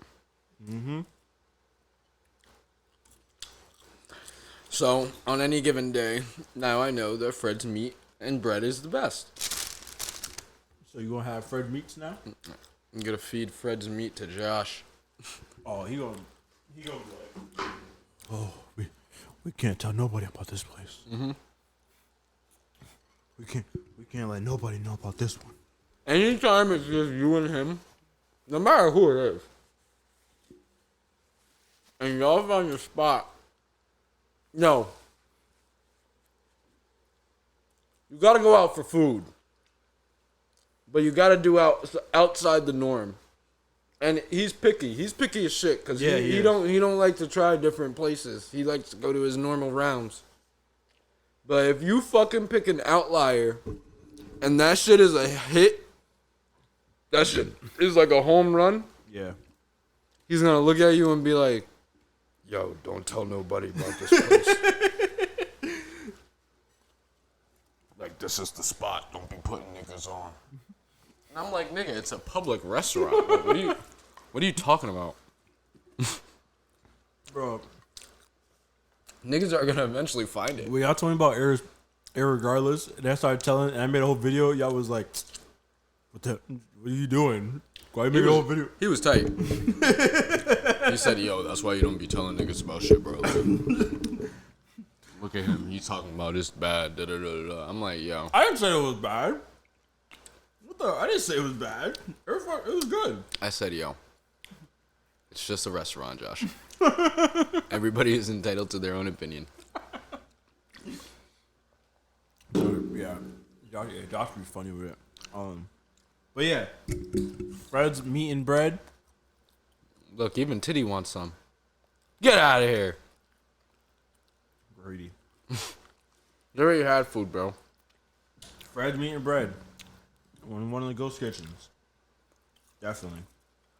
So, on any given day, now I know that Fred's meat and bread is the best. So you gonna have Fred meats now? I'm gonna feed Fred's meat to Josh. Oh, he gonna be like, oh, we can't tell nobody about this place. We can't let nobody know about this one. Anytime it's just you and him, no matter who it is, and y'all find your spot, no. You gotta go out for food. But you gotta do outside the norm. And he's picky. He's picky as shit because he don't like to try different places. He likes to go to his normal rounds. But if you fucking pick an outlier and that shit is a hit, that shit is like a home run. Yeah. He's gonna look at you and be like, "Yo, don't tell nobody about this place." Like, this is the spot. Don't be putting niggas on. And I'm like, nigga, it's a public restaurant. Like, what are you talking about? Bro. Niggas are gonna eventually find it. When y'all told me about irregardless, and I started telling, and I made a whole video, y'all was like, what are you doing? Why you make a whole video? He was tight. He said, yo, that's why you don't be telling niggas about shit, bro. Look Look at him. He's talking about it's bad. Da, da, da, da. I'm like, yo. I didn't say it was bad. I didn't say it was bad. It was good. I said, yo. It's just a restaurant, Josh. Everybody is entitled to their own opinion. Yeah. Josh be funny with it. But yeah. Fred's meat and bread. Look, even Titty wants some. Get out of here. Greedy. They already had food, bro. Fred's meat and bread. One of the ghost kitchens. Definitely.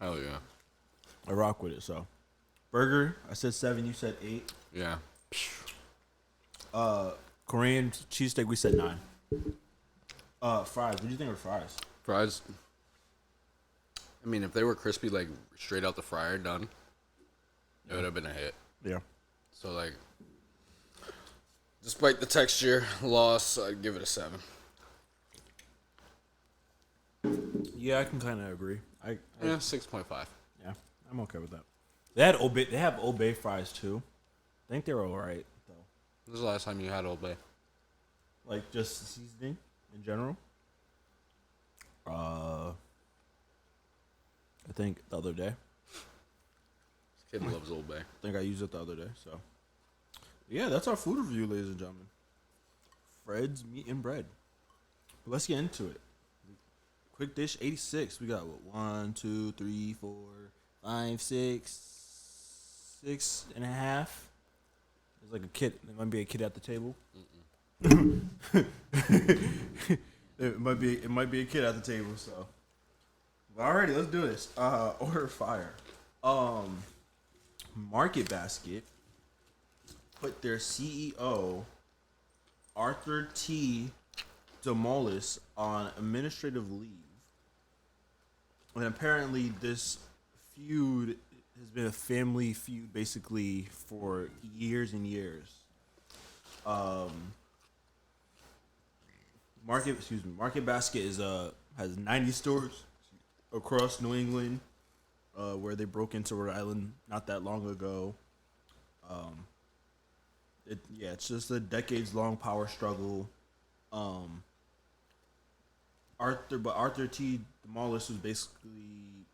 Hell yeah. I rock with it, so. Burger, I said 7, you said 8. Yeah. Korean cheesesteak, we said 9. Fries, what do you think of fries? Fries. I mean, if they were crispy, like, straight out the fryer, done, it would have been a hit. Yeah. So, like, despite the texture loss, I'd give it a 7. Yeah, I can kind of agree. Yeah, 6.5. Yeah, I'm okay with that. They have Old Bay fries, too. I think they're all right, though. This is the last time you had Old Bay. Like, just seasoning in general. I think the other day. This kid loves Old Bay. I think I used it the other day, so. Yeah, that's our food review, ladies and gentlemen. Fred's meat and bread. But let's get into it. Quick dish 86. We got what? 1, 2, 3, 4, 5, 6, 6.5. There's like a kid. There might be a kid at the table. It might be a kid at the table. So, alrighty, let's do this. Order fire. Market Basket put their CEO Arthur T. Demolis on administrative leave. And apparently this feud has been a family feud basically for years and years. Market Basket has 90 stores across New England, where they broke into Rhode Island not that long ago. It's just a decades-long power struggle. Arthur T. Demolis was basically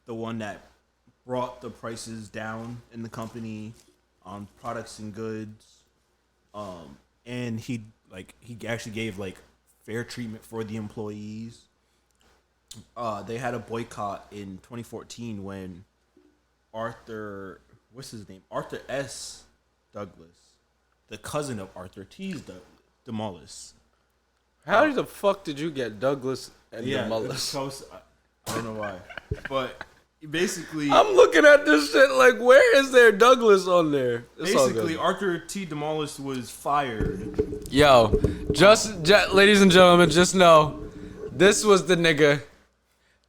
the one that brought the prices down in the company on products and goods. And he actually gave like fair treatment for the employees. They had a boycott in 2014 when Arthur S. Douglas, the cousin of Arthur T. Demolis. How the fuck did you get Douglas and Demolis? I don't know why. But basically, I'm looking at this shit like, where is there Douglas on there? It's basically, Arthur T. Demolis was fired. Yo, ladies and gentlemen, just know, this was the nigga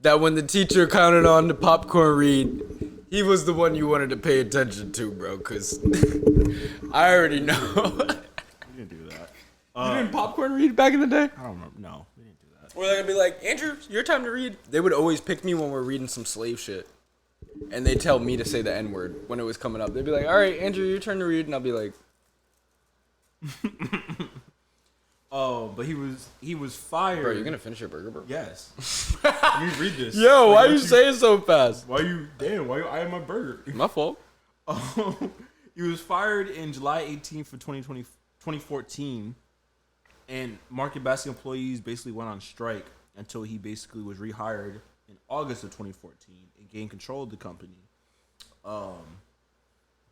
that when the teacher counted on the popcorn read, he was the one you wanted to pay attention to, bro, because I already know. We didn't do that. You didn't popcorn read back in the day? I don't remember. No, we didn't do that. Or they're gonna be like, Andrew, your time to read. They would always pick me when we're reading some slave shit. And they tell me to say the N-word when it was coming up. They'd be like, all right, Andrew, your turn to read. And I'll be like... Oh, but he was fired. Bro, you gonna finish your burger, bro? Yes. Let me read this. Yo, why you saying so fast? Why you eyeing my burger? My fault. He was fired in July 18th for 2014. And Market Basket employees basically went on strike until he basically was rehired in August of 2014 and gained control of the company. But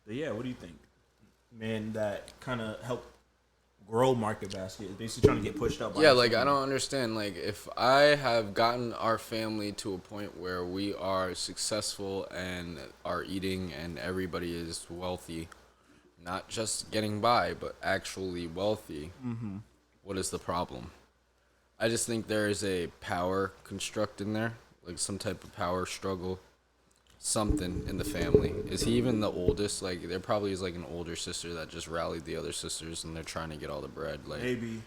yeah, what do you think? Man, that kind of helped grow Market Basket. It's basically trying to get pushed out by I don't understand. Like, if I have gotten our family to a point where we are successful and are eating and everybody is wealthy, not just getting by, but actually wealthy, what is the problem? I just think there is a power construct in there, like some type of power struggle, something in the family. Is he even the oldest? Like, there probably is like an older sister that just rallied the other sisters and they're trying to get all the bread. Like, maybe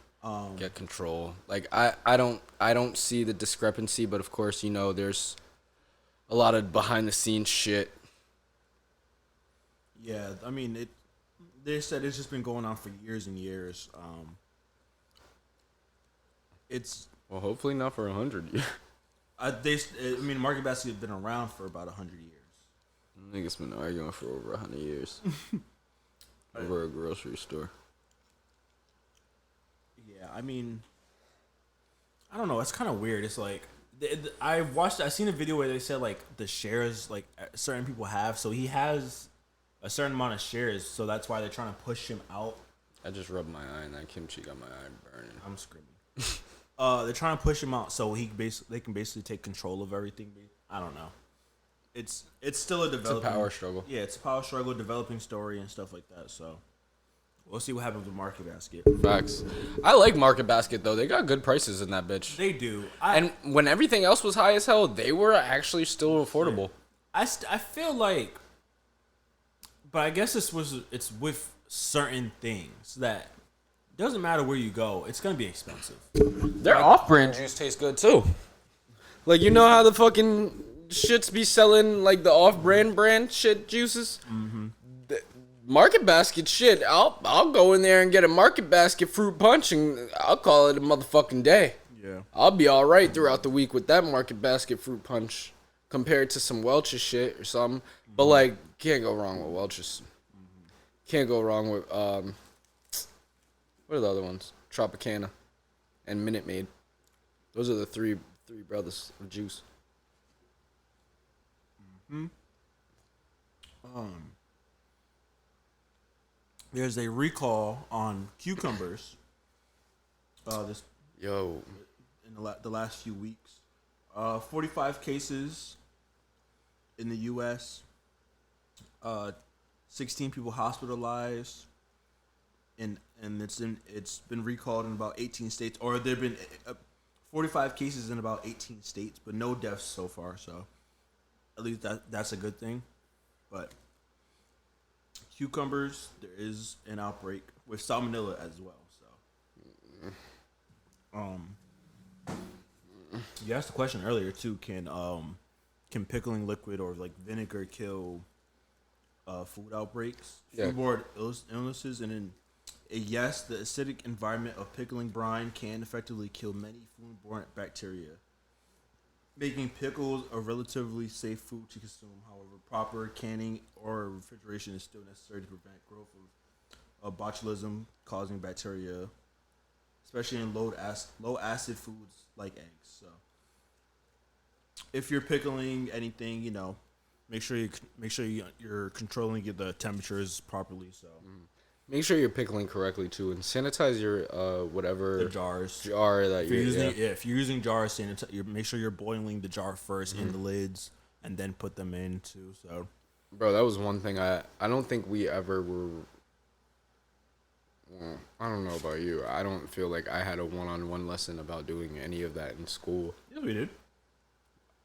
get control. Like, I don't see the discrepancy, but of course, you know, there's a lot of behind the scenes shit. Yeah, I mean, They said it's just been going on for years and years. It's Well, hopefully not for 100 years. Market Basket has been around for about 100 years. Niggas been arguing for over 100 years over a grocery store. Yeah, I mean, I don't know. It's kind of weird. It's like I seen a video where they said like the shares like certain people have. So he has a certain amount of shares. So that's why they're trying to push him out. I just rubbed my eye and that kimchi got my eye burning. I'm screaming. They're trying to push him out so they can basically take control of everything. I don't know. It's still a developing. It's a power struggle. Yeah, it's a power struggle, developing story and stuff like that. So we'll see what happens with Market Basket. Facts. I like Market Basket though. They got good prices in that bitch. They do. And when everything else was high as hell, they were actually still affordable. I feel like, but I guess it's with certain things that doesn't matter where you go, it's gonna be expensive. Their off-brand juice tastes good too. Like, you know how the fucking shits be selling like the off-brand shit juices? Mm-hmm. Market Basket shit, I'll go in there and get a Market Basket fruit punch and I'll call it a motherfucking day. Yeah. I'll be all right throughout the week with that Market Basket fruit punch compared to some Welch's shit or something. Mm-hmm. But like, can't go wrong with Welch's. Mm-hmm. Can't go wrong with what are the other ones? Tropicana and Minute Maid. Those are the three brothers of juice. Hmm. There's a recall on cucumbers. In the last few weeks, 45 cases in the U.S. 16 people hospitalized, and it's been recalled in about 18 states, or there've been 45 cases in about 18 states, but no deaths so far. So at least that's a good thing. But cucumbers, there is an outbreak with salmonella as well. So, you asked the question earlier too. Can pickling liquid or like vinegar kill food outbreaks, foodborne illnesses? And then, yes, the acidic environment of pickling brine can effectively kill many foodborne bacteria, making pickles a relatively safe food to consume. However, proper canning or refrigeration is still necessary to prevent growth of botulism causing bacteria, especially in low acid foods like eggs. So, if you're pickling anything, make sure you're controlling the temperatures properly. So. Make sure you're pickling correctly too, and sanitize your whatever the jars. Jar that if you're using jars, make sure you're boiling the jar first in the lids, and then put them in too. So, bro, that was one thing I don't think we ever were. Well, I don't know about you. I don't feel like I had a one-on-one lesson about doing any of that in school. Yes, we did.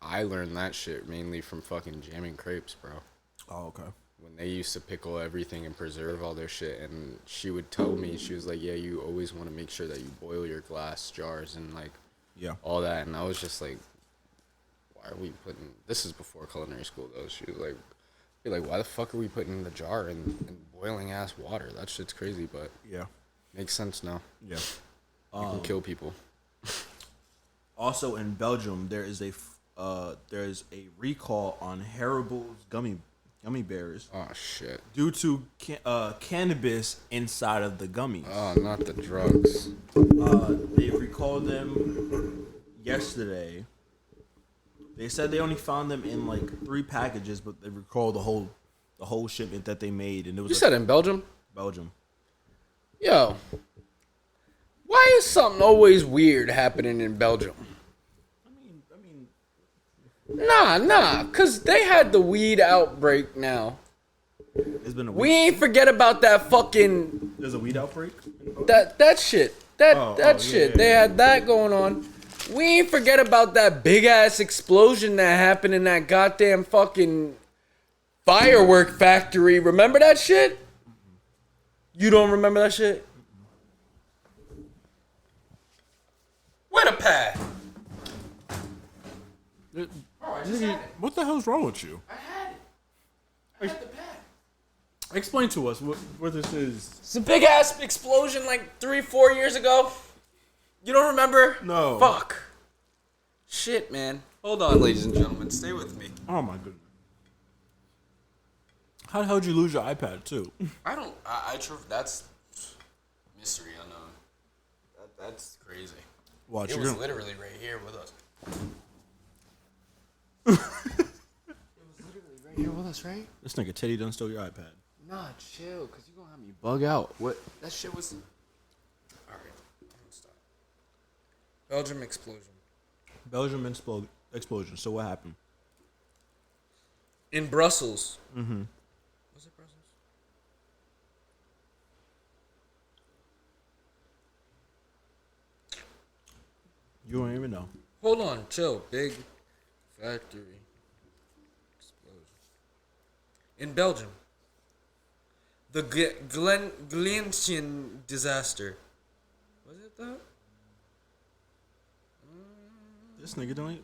I learned that shit mainly from fucking jamming crepes, bro. Oh, okay. When they used to pickle everything and preserve all their shit, and she would tell me, she was like, yeah, you always want to make sure that you boil your glass jars and like all that. And I was just like, why are we putting, this is before culinary school though, she was like, why the fuck are we putting in the jar in boiling ass water? That shit's crazy, but makes sense now. Yeah. You can kill people. Also in Belgium, there is a recall on Haribo's gummy bears. Oh shit! Due to cannabis inside of the gummies. Oh, not the drugs. They recalled them yesterday. They said they only found them in like 3 packages, but they recalled the whole shipment that they made, and it was. You said in Belgium? Belgium. Yo, why is something always weird happening in Belgium? Nah, cause they had the weed outbreak now. It's been a week. We ain't forget about that fucking. There's a weed outbreak. That shit. That shit. Yeah. They had that going on. We ain't forget about that big ass explosion that happened in that goddamn fucking firework factory. Remember that shit? You don't remember that shit? Where the pad? What the hell's wrong with you? I had it. I had the pad. Explain to us what this is. It's a big ass explosion like 3-4 years ago. You don't remember? No. Fuck. Shit, man. Hold on, ladies and gentlemen. Stay with me. Oh my goodness. How the hell did you lose your iPad too? I don't. That's mystery unknown. That's crazy. Watch, It was literally right here with us. It was literally right here with us, right? This nigga Teddy done stole your iPad. Nah, chill, cause you gonna have me bug out. What? That shit was. All right, I'm gonna stop. Belgium explosion. Belgium explosion. So what happened? In Brussels. Mm-hmm. Was it Brussels? You don't even know. Hold on, chill. Big factory explosion. In Belgium. The Glensian disaster. Was it that? This nigga don't.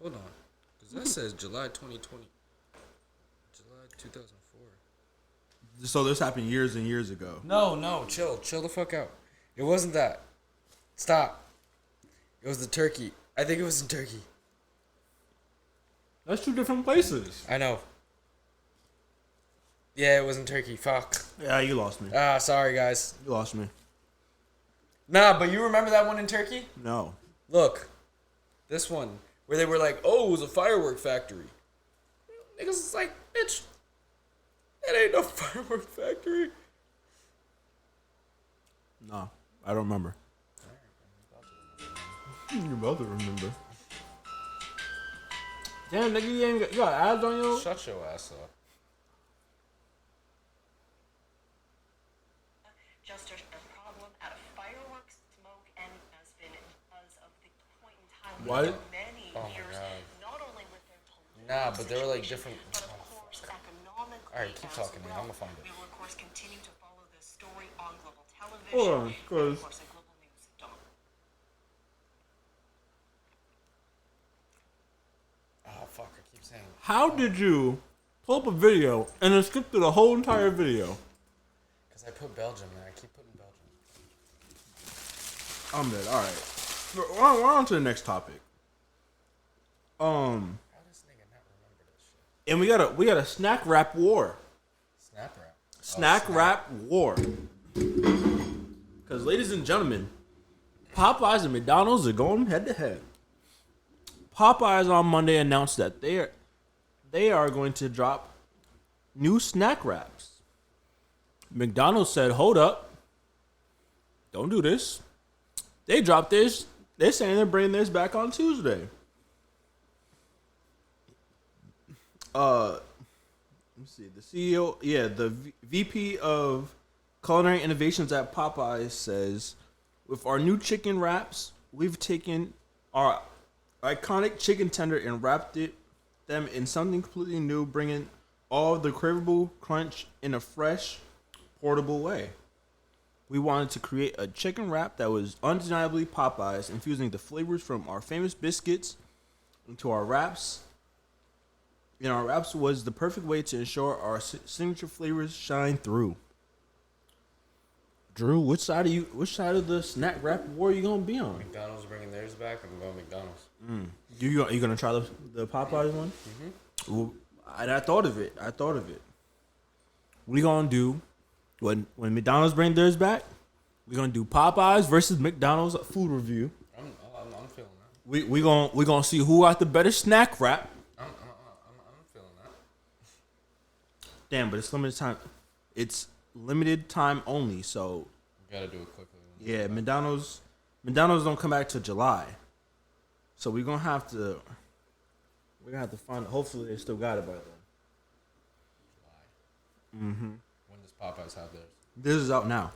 Hold on. Because that says July 2020. July 2004. So this happened years and years ago. No, chill. Chill the fuck out. It wasn't that. Stop. It was the Turkey. I think it was in Turkey. That's two different places. I know. Yeah, it was in Turkey. Fuck. Yeah, you lost me. Sorry, guys. You lost me. Nah, but you remember that one in Turkey? No. Look. This one. Where they were like, oh, it was a firework factory. Niggas is like, bitch. That ain't no firework factory. No, I don't remember. You're about to remember. Damn, nigga, you got ads on you? Shut your ass up. Just a problem out of fireworks smoke and has been because of the point in time What? many Oh my years, God. not only with their political Nah, but they were like situation, different. but of course economically. Alright, keep as talking, man. well. I'ma find it. We will of course continue to follow this story on global television. Hold on, and cause of course at globalnews.com. Oh, fuck. I keep saying. how did you pull up a video and then skip through the whole entire video? Because I put Belgium there. I keep putting Belgium. I'm dead. All right. We're on to the next topic. How does nigga not remember this shit? And we got a snack wrap war. Snap rap. Snack wrap war. Because, ladies and gentlemen, Popeyes and McDonald's are going head to head. Popeyes on Monday announced that they are going to drop new snack wraps. McDonald's said, "Hold up, don't do this." They dropped this. They're saying they're bringing this back on Tuesday. Let me see. The CEO, the VP of Culinary Innovations at Popeyes says, with our new chicken wraps, we've taken our iconic chicken tender and wrapped them in something completely new, bringing all the craveable crunch in a fresh, portable way. We wanted to create a chicken wrap that was undeniably Popeyes, infusing the flavors from our famous biscuits into our wraps. And our wraps was the perfect way to ensure our signature flavors shine through. Drew, which side of the snack wrap war are you gonna be on? McDonald's bringing theirs back. I'm going McDonald's. You gonna try the Popeyes one? Mm-hmm. Well, I thought of it. What we gonna do when McDonald's bring theirs back? We gonna do Popeyes versus McDonald's food review. I'm feeling that. We gonna see who got the better snack wrap. I'm feeling that. Damn, but it's limited time. It's limited time only. So We gotta do it quickly. yeah, McDonald's don't come back till July. So we're gonna have to find. Hopefully they still got it by then. July. When does Popeyes have theirs? This is out now.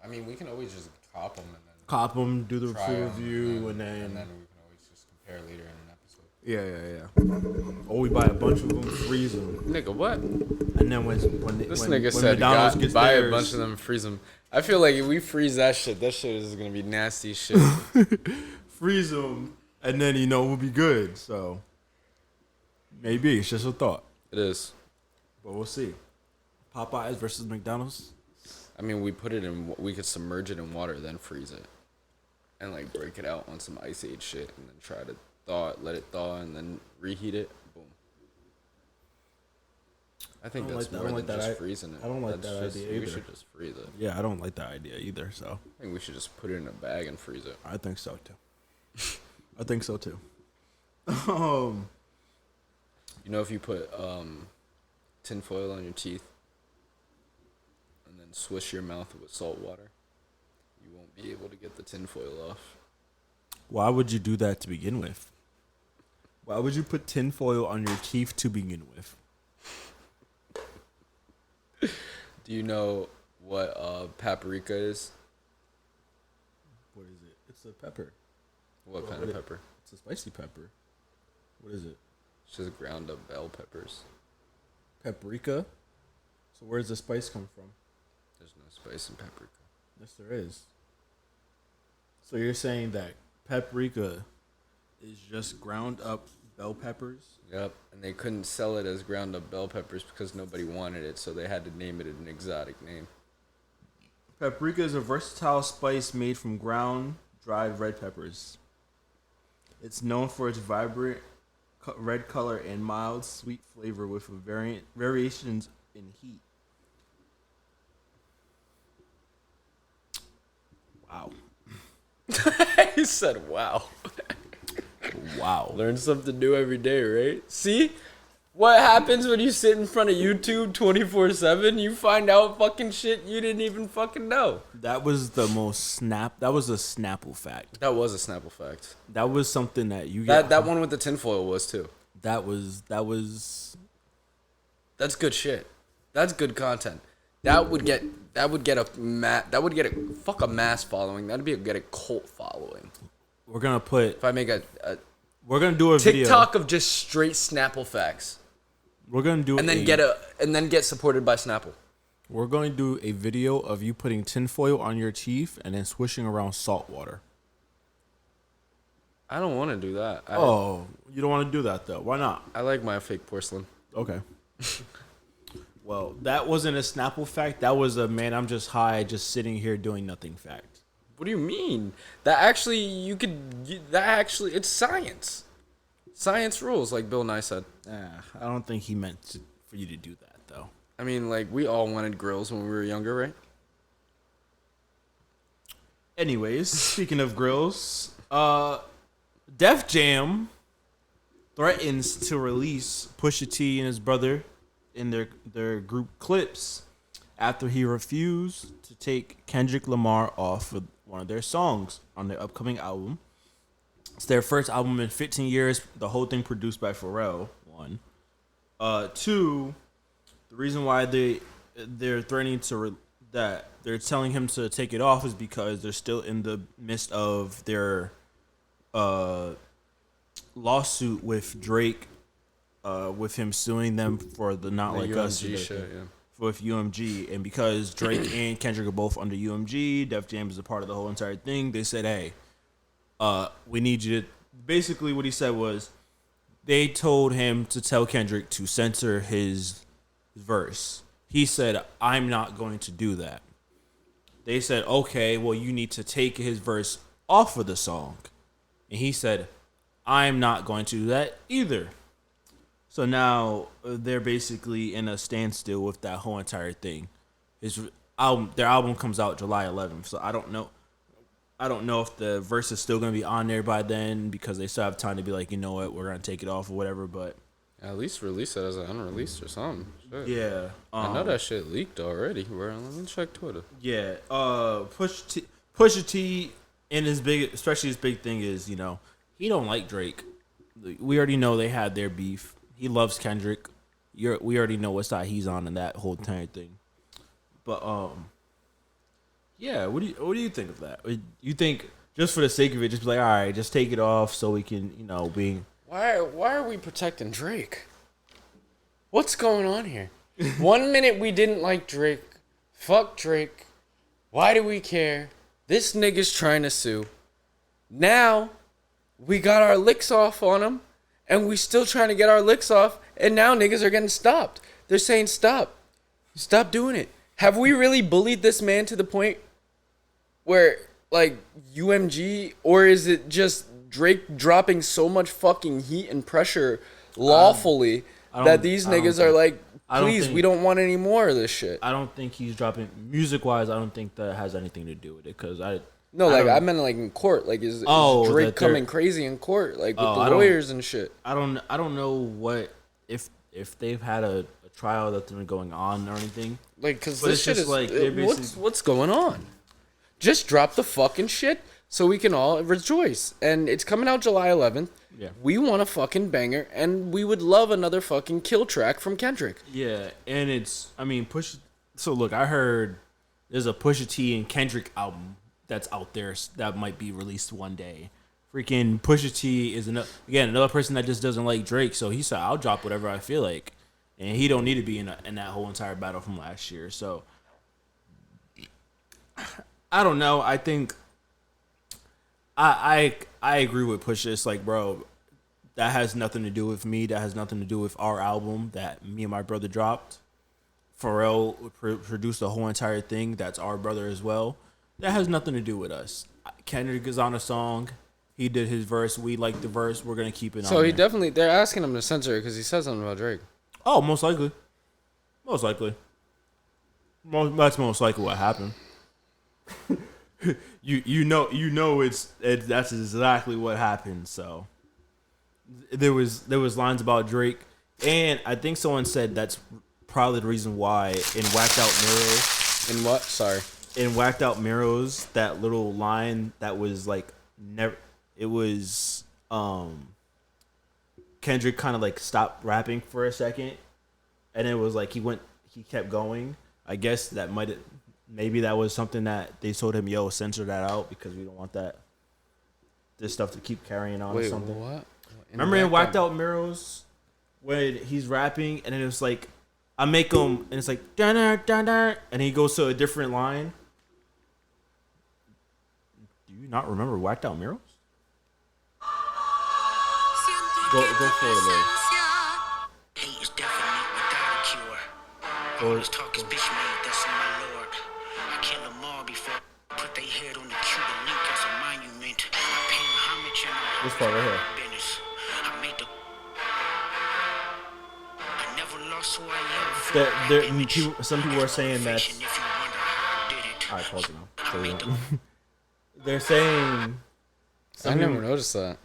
I mean, we can always just cop them and then Cop them, do the try food 'em, review, and we then can always just compare later in an episode. yeah. Or we buy a bunch of them, freeze them, Nigga, what? and then when This when nigga said McDonald's you gets buy theirs, a bunch of them, freeze them. I feel like if we freeze that shit is gonna be nasty shit. freeze them, and then we'll be good. So Maybe it's just a thought, It is. but we'll see. Popeyes versus McDonald's. I mean, we put it in. We could submerge it in water, then freeze it, and like break it out on some ice age shit, and then try to let it thaw, and then reheat it. Boom. I think that's more than just freezing it. I don't like that idea either. We should just freeze it. Yeah, I don't like that idea either. So I think we should just put it in a bag and freeze it. I think so too. I think so too. You know, if you put tin foil on your teeth and then swish your mouth with salt water, you won't be able to get the tin foil off. Why would you do that to begin with? Why would you put tinfoil on your teeth to begin with? Do you know what paprika is? What is it? It's a pepper. What kind of pepper? It's a spicy pepper. What is it? It's just ground up bell peppers. Paprika? So where does the spice come from? There's no spice in paprika. Yes, there is. So you're saying that paprika is just ground up bell peppers? Yep, and they couldn't sell it as ground up bell peppers because nobody wanted it, so they had to name it an exotic name. Paprika is a versatile spice made from ground, dried red peppers. It's known for its vibrant red color and mild, sweet flavor with variations in heat. Wow. He said, wow. Wow. Learn something new every day, right? See? What happens when you sit in front of YouTube 24/7? You find out fucking shit you didn't even fucking know. That was the most that was a Snapple fact. That was a Snapple fact. That was something that you get. That one with the tinfoil was too. That was That's good shit. That's good content. That would get a mass following. That'd get a cult following. we're gonna put If I make a we're gonna do a video. TikTok of just straight Snapple facts, We're gonna do and then get supported by Snapple. We're going to do a video of you putting tinfoil on your teeth and then swishing around salt water. I don't want to do that. You don't want to do that though. Why not? I like my fake porcelain. Okay. Well, that wasn't a Snapple fact. That was a man, I'm just high, just sitting here doing nothing fact. What do you mean? It's science. Science rules, like Bill Nye said. I don't think he meant for you to do that though. I mean, like, we all wanted grills when we were younger, right? Anyways, speaking of grills, Def Jam threatens to release Pusha T and his brother in their group Clips after he refused to take Kendrick Lamar off of one of their songs on their upcoming album. It's their first album in 15 years. The whole thing produced by Pharrell. 1. 2. The reason why they're threatening that they're telling him to take it off is because they're still in the midst of their lawsuit with Drake, with him suing them for the Not Like Us shit, yeah. with UMG, and because Drake and Kendrick are both under UMG, Def Jam is a part of the whole entire thing. They said, "Hey, we need you to." Basically, what he said was, they told him to tell Kendrick to censor his verse. He said, "I'm not going to do that." They said, "Okay, well, you need to take his verse off of the song," and he said, "I'm not going to do that either." So now they're basically in a standstill with that whole entire thing. Their album comes out July 11th, so I don't know if the verse is still gonna be on there by then because they still have time to be like, you know what, we're gonna take it off or whatever. But At least release it as an unreleased or something. Shit. yeah, I know that shit leaked already. Let me check Twitter. Yeah, Pusha T and his big thing is, he don't like Drake. We already know they had their beef. He loves Kendrick. We already know what side he's on in that whole entire thing. But yeah, what do you think of that? You think just for the sake of it, just be like, all right, just take it off so we can, Why are we protecting Drake? What's going on here? 1 minute we didn't like Drake. Fuck Drake. Why do we care? This nigga's trying to sue. Now we got our licks off on him, and we still trying to get our licks off, and now niggas are getting stopped. They're saying stop doing it. Have we really bullied this man to the point where like UMG, or is it just Drake dropping so much fucking heat and pressure lawfully that these niggas are like, please, we don't want any more of this shit? I don't think he's dropping music wise. I don't think that has anything to do with it because I meant like in court. Like is Drake coming crazy in court like with the lawyers and shit? I don't know what if they've had a trial that's been going on or anything. Like because this shit is like what's going on? Just drop the fucking shit so we can all rejoice. And it's coming out July 11th. Yeah. We want a fucking banger, and we would love another fucking kill track from Kendrick. Yeah, and so look, I heard there's a Pusha T and Kendrick album that's out there that might be released one day. Freaking Pusha T is another person that just doesn't like Drake, so he said, I'll drop whatever I feel like. And he don't need to be in that whole entire battle from last year. So, I don't know. I think I agree with Pusha. It's like, bro, that has nothing to do with me. That has nothing to do with our album that me and my brother dropped. Pharrell produced the whole entire thing. That's our brother as well. That has nothing to do with us. Kendrick is on a song. He did his verse. We like the verse. We're going to keep it on. So they're asking him to censor it because he said something about Drake. Oh, most likely. Most likely. That's most likely what happened. you know that's exactly what happened. So there was lines about Drake, and I think someone said that's probably the reason why in Whacked Out Mirrors. In what? Sorry. In Whacked Out Mirrors, that little line that was like never. It was Kendrick kind of like stopped rapping for a second, and it was like he kept going. I guess maybe that was something that they told him, yo, censor that out because we don't want this stuff to keep carrying on. Wait, or something. What? Remember in Whacked Out Mirrors when he's rapping and then it's like, I make him, and it's like, dun dun dun, and he goes to a different line. Do you not remember Whacked Out Mirrors? Go for it, Lord. Hate is definitely without a cure. All this talk is bitch made, that's my lord. I kill them all before I put their head on the Cuban link as a monument. I pay homage and I This part right here. business. I made the I never lost who I am. Some people are saying that. If you wonder how I did it. Alright, pause it I made the now. They're saying. I never noticed that.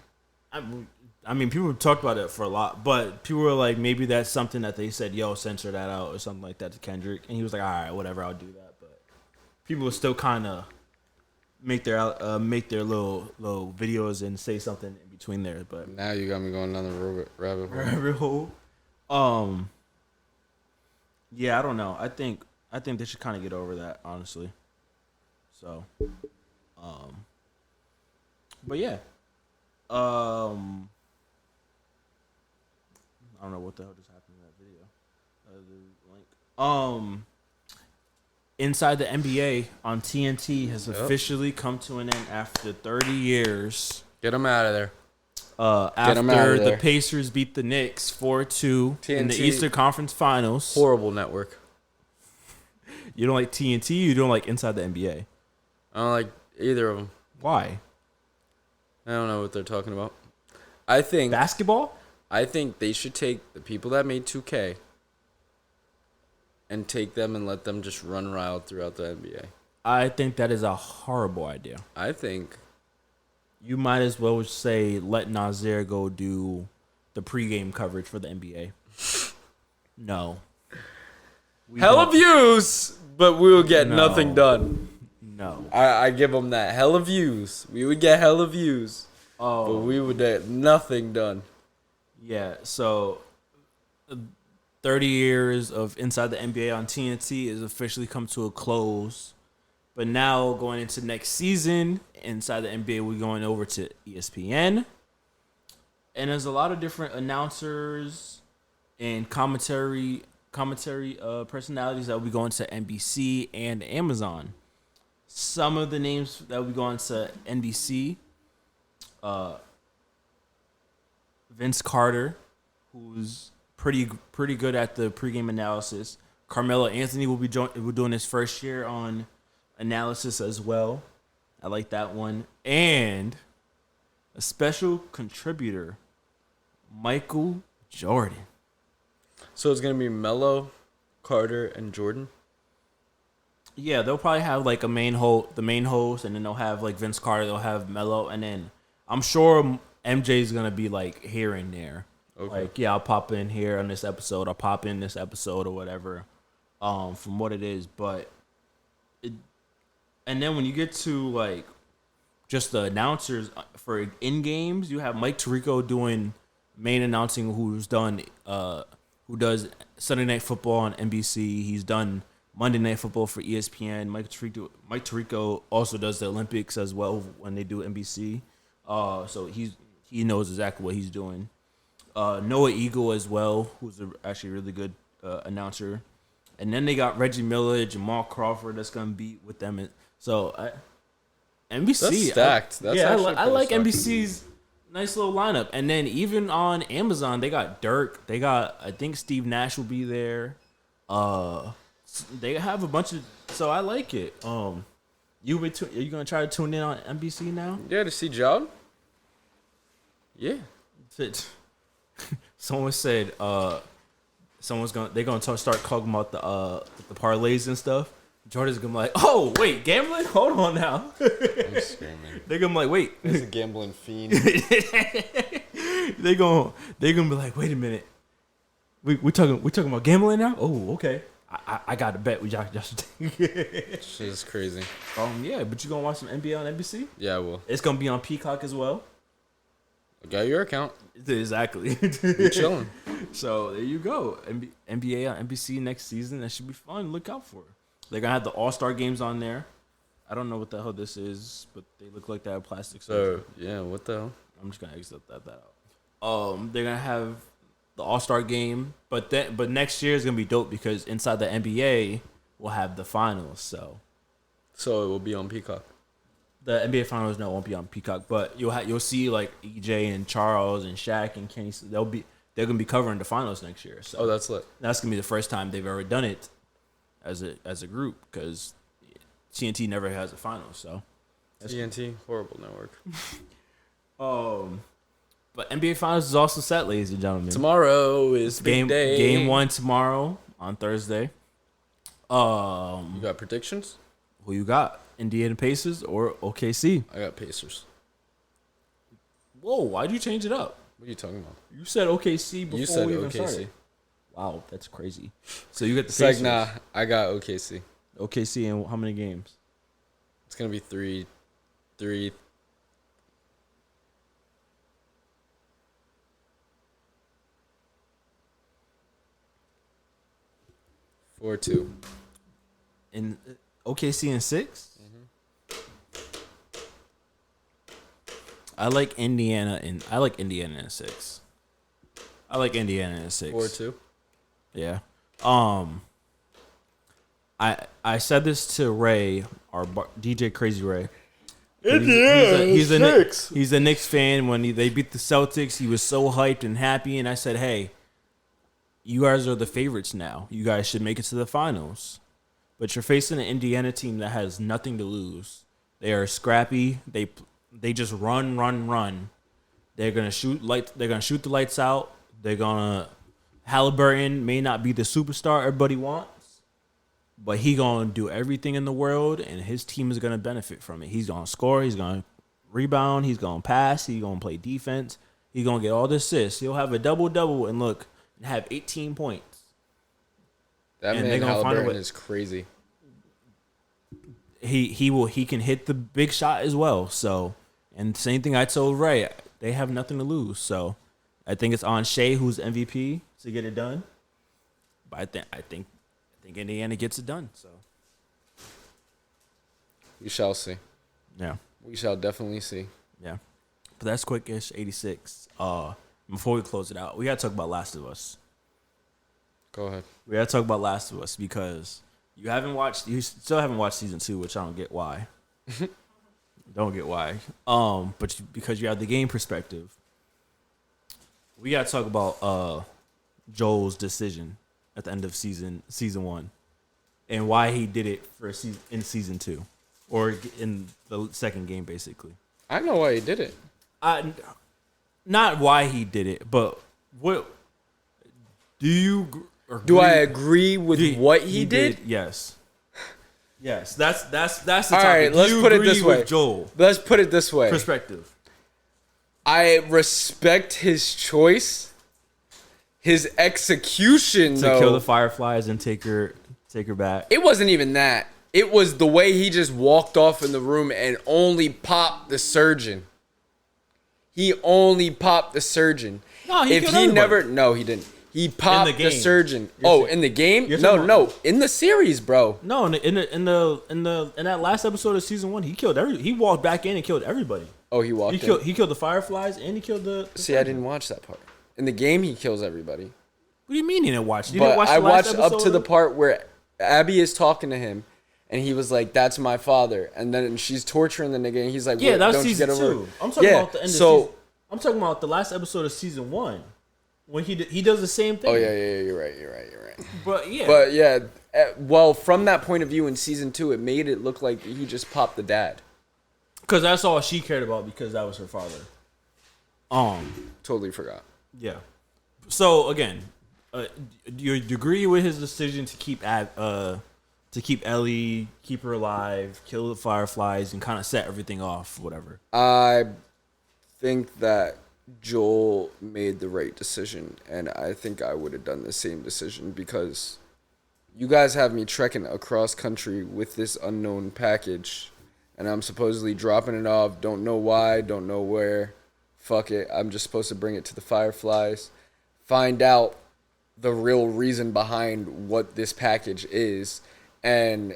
I mean, people talked about it for a lot, but people were like, maybe that's something that they said, yo, censor that out or something like that to Kendrick. And he was like, all right, whatever, I'll do that. But people will still kind of make their little videos and say something in between there. But Now you got me going down the rabbit hole. Yeah, I don't know. I think they should kind of get over that, honestly. So, but yeah. I don't know what the hell just happened in that video. Inside the NBA on TNT has officially come to an end after 30 years. Get him out of there. After the Pacers beat the Knicks 4-2 in the Eastern Conference Finals. Horrible network. You don't like TNT? You don't like Inside the NBA? I don't like either of them. Why? I don't know what they're talking about. I think they should take the people that made 2K and take them and let them just run wild throughout the NBA. I think that is a horrible idea. I think you might as well say let Nazir go do the pregame coverage for the NBA. No. Hella views, but we will get nothing done. No. I give them that. Hella views. We would get hella views. Oh. But we would get nothing done. Yeah, so 30 years of Inside the NBA on TNT has officially come to a close. But now going into next season, Inside the NBA, we're going over to ESPN. And there's a lot of different announcers and commentary personalities that will be going to NBC and Amazon. Some of the names that will be going to NBC, Vince Carter, who's pretty good at the pregame analysis. Carmelo Anthony will be doing his first year on analysis as well. I like that one. And a special contributor, Michael Jordan. So it's gonna be Melo, Carter, and Jordan. Yeah, they'll probably have like the main host, and then they'll have like Vince Carter. They'll have Melo, and then I'm sure MJ's gonna be like here and there. Okay. Like, yeah, I'll pop in here on this episode. I'll pop in this episode or whatever. From what it is, and then when you get to like just the announcers for in games, you have Mike Tirico doing main announcing, who does Sunday Night Football on NBC. He's done Monday Night Football for ESPN. Mike Tirico also does the Olympics as well when they do NBC. So he knows exactly what he's doing. Noah Eagle as well, who's actually a really good announcer. And then they got Reggie Miller, Jamal Crawford that's going to be with them. So NBC. That's stacked. I like NBC's nice little lineup. And then even on Amazon, they got Dirk. They got, I think Steve Nash will be there. They have a bunch of, so I like it. Are you going to try to tune in on NBC now? Yeah, to see John. Yeah. Someone said they're gonna start talking about the parlays and stuff. Jordan's gonna be like, oh wait, gambling? Hold on now. I'm screaming. They're gonna be like, wait. He's a gambling fiend. They're gonna be like, wait a minute. We talking about gambling now? Oh, okay. I got to bet we just Shit's crazy. Yeah, but you gonna watch some NBA on NBC? Yeah, I will. It's gonna be on Peacock as well. I got your account. Exactly. You're chilling. So there you go. NBA on NBC next season. That should be fun. Look out for it. They're gonna have the All-Star games on there. I don't know what the hell this is, but they look like they have plastic. So yeah, what the hell? I'm just gonna exit that out. They're gonna have the All-Star game, but next year is gonna be dope because inside the NBA we'll have the finals. So it will be on Peacock. The NBA finals won't be on Peacock, but you'll see like EJ and Charles and Shaq and Kenny. They're gonna be covering the finals next year. So that's lit. That's gonna be the first time they've ever done it as a group because TNT never has a final. So TNT, horrible network. But NBA finals is also set, ladies and gentlemen. Tomorrow is big day. Game 1 tomorrow on Thursday. You got predictions? Who you got? Indiana Pacers or OKC? I got Pacers. Whoa, why'd you change it up? What are you talking about? You said OKC before You said we even OKC. started. Wow, that's crazy. So you got the It's Pacers. like, nah, I got OKC. OKC in how many games? It's going to be three. 4-2. In OKC in 6? I like Indiana in 6. I like Indiana in 6. 4-2. Yeah. I said this to Ray, DJ Crazy Ray. He's a Knicks fan. When they beat the Celtics, he was so hyped and happy. And I said, hey, you guys are the favorites now. You guys should make it to the finals. But you're facing an Indiana team that has nothing to lose. They are scrappy. They just run. They're gonna shoot the lights out. Halliburton may not be the superstar everybody wants, but he gonna do everything in the world, and his team is gonna benefit from it. He's gonna score. He's gonna rebound. He's gonna pass. He's gonna play defense. He's gonna get all the assists. He'll have a double and have 18 points. That And man they gonna find a Halliburton way. is crazy. He can hit the big shot as well. So, and same thing I told Ray. They have nothing to lose. So, I think it's on Shea, who's MVP, to get it done. But I think Indiana gets it done. So, We shall see. yeah. We shall definitely see. Yeah. But that's quickish 86. Before we close it out, we gotta talk about Last of Us. Go ahead. We gotta talk about Last of Us because you still haven't watched season 2, which I don't get why. Don't get why. But because you have the game perspective. we gotta talk about Joel's decision at the end of season 1, and why he did it for in season 2, or in the second game, basically. I know why he did it. Not why he did it, but what do you? Do I agree with what he did? Yes. Yes, that's the All topic. right, let's put it this way. Joel, Let's put it this way. perspective. I respect his choice. His execution, To though, kill the Fireflies and take her back. it wasn't even that. It was the way he just walked off in the room and only popped the surgeon. He only popped the surgeon. No, he if killed he everybody. never, no, he didn't. He popped the game. surgeon. You're In the game? you're No, talking no, in the series, bro. No, in that last episode of season 1, he killed he walked back in and killed everybody. Oh, he walked. He killed the Fireflies and he killed the See, I didn't watch that part. In the game, he kills everybody. What do you mean you didn't watch? You But didn't watch the I last watched up episode? to the part where Abby is talking to him, and he was like, "That's my father," and then she's torturing the nigga, and he's like, Yeah, "What, that was don't you season get over 2. it?" I'm talking about the end of so, season. I'm talking about the last episode of season 1 when he does the same thing. Oh yeah, you're right. But yeah, But yeah, well, from that point of view in season 2, it made it look like he just popped the dad. because that's all she cared about because that was her father. Totally forgot. Yeah. So again, do you agree with his decision to keep Ellie, keep her alive, kill the Fireflies, and kind of set everything off, whatever? I think that Joel made the right decision, and I think I would have done the same decision because you guys have me trekking across country with this unknown package, and I'm supposedly dropping it off. Don't know why, don't know where. Fuck it. I'm just supposed to bring it to the Fireflies, find out the real reason behind what this package is, and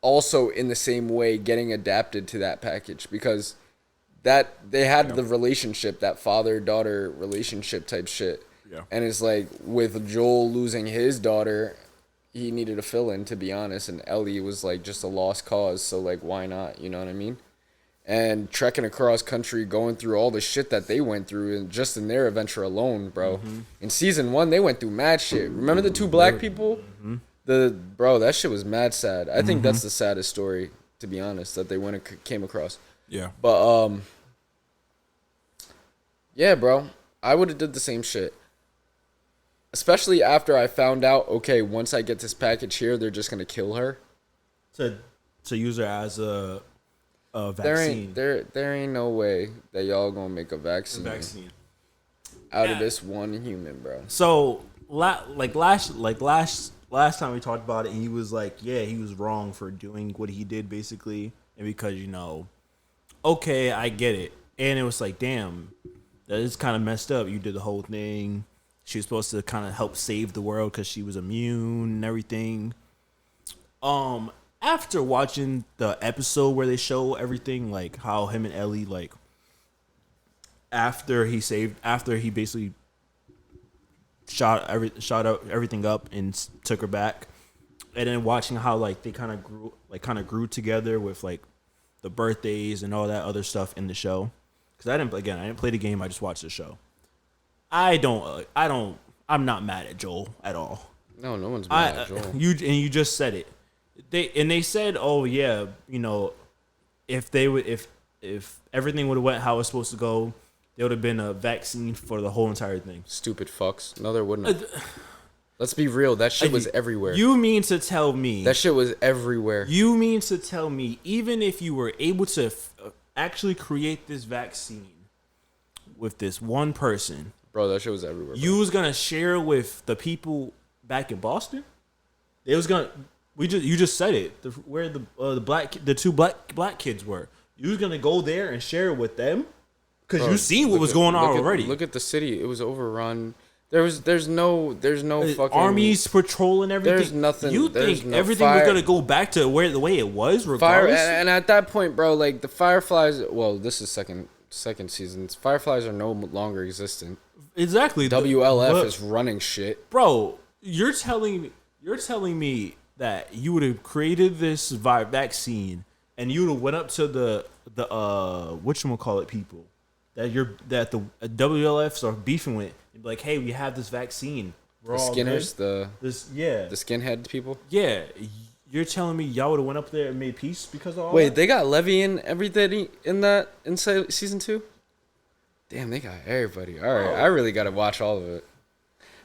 also in the same way getting adapted to that package because that they had the relationship, that father-daughter relationship type shit. Yeah. And it's like with Joel losing his daughter, he needed a fill-in, to be honest, and Ellie was like just a lost cause, so like why not, you know what I mean? And trekking across country, going through all the shit that they went through, and just in their adventure alone, bro. Mm-hmm. In season 1, they went through mad shit. Remember the 2 black people? Mm-hmm. That shit was mad sad. I think that's the saddest story, to be honest, that they came across. Yeah. But yeah, bro, I would have did the same shit. Especially after I found out, okay, once I get this package here, they're just gonna kill her. To use her as a vaccine. There ain't no way that y'all gonna make a vaccine out of Yeah. this one human, bro. So last time we talked about it, and he was like, yeah, he was wrong for doing what he did, basically, and because okay, I get it, and it was like, damn, that is kind of messed up. You did the whole thing. She was supposed to kind of help save the world because she was immune and everything. After watching the episode where they show everything, like how him and Ellie, like after he basically shot everything up and took her back, and then watching how like they kind of grew together with like the birthdays and all that other stuff in the show. Because I didn't play the game. I just watched the show. I'm not mad at Joel at all. No one's mad at Joel. You just said it. They said, oh yeah, if everything would have went how it's supposed to go, there would have been a vaccine for the whole entire thing. Stupid fucks. No, there wouldn't have. Let's be real. That shit was everywhere. You mean to tell me That shit was everywhere. You mean to tell me even if you were able to actually create this vaccine with this one person, Bro, that shit was everywhere. Bro. you was gonna share with the people back in Boston? It was gonna. You just said it. Where the 2 black kids were. You was gonna go there and share it with them because you seen what was going on already. Look at the city. It was overrun. There's no fucking armies patrolling everything. There's nothing. You there's think no everything fire, was gonna go back to the way it was, fire, regardless? and at that point, bro, like the Fireflies. Well, this is second season. Fireflies are no longer existent. Exactly. WLF is running shit. Bro, you're telling me that you would have created this vaccine and you would have went up to the whatchamacallit people that the WLFs are beefing with. You'd be like, hey, we have this vaccine. We're The all Skinners, good. the skinhead people. Yeah. You're telling me y'all would have went up there and made peace because of all Wait, that? they got Levy and everything inside season 2? Damn, they got everybody. All right, I really got to watch all of it.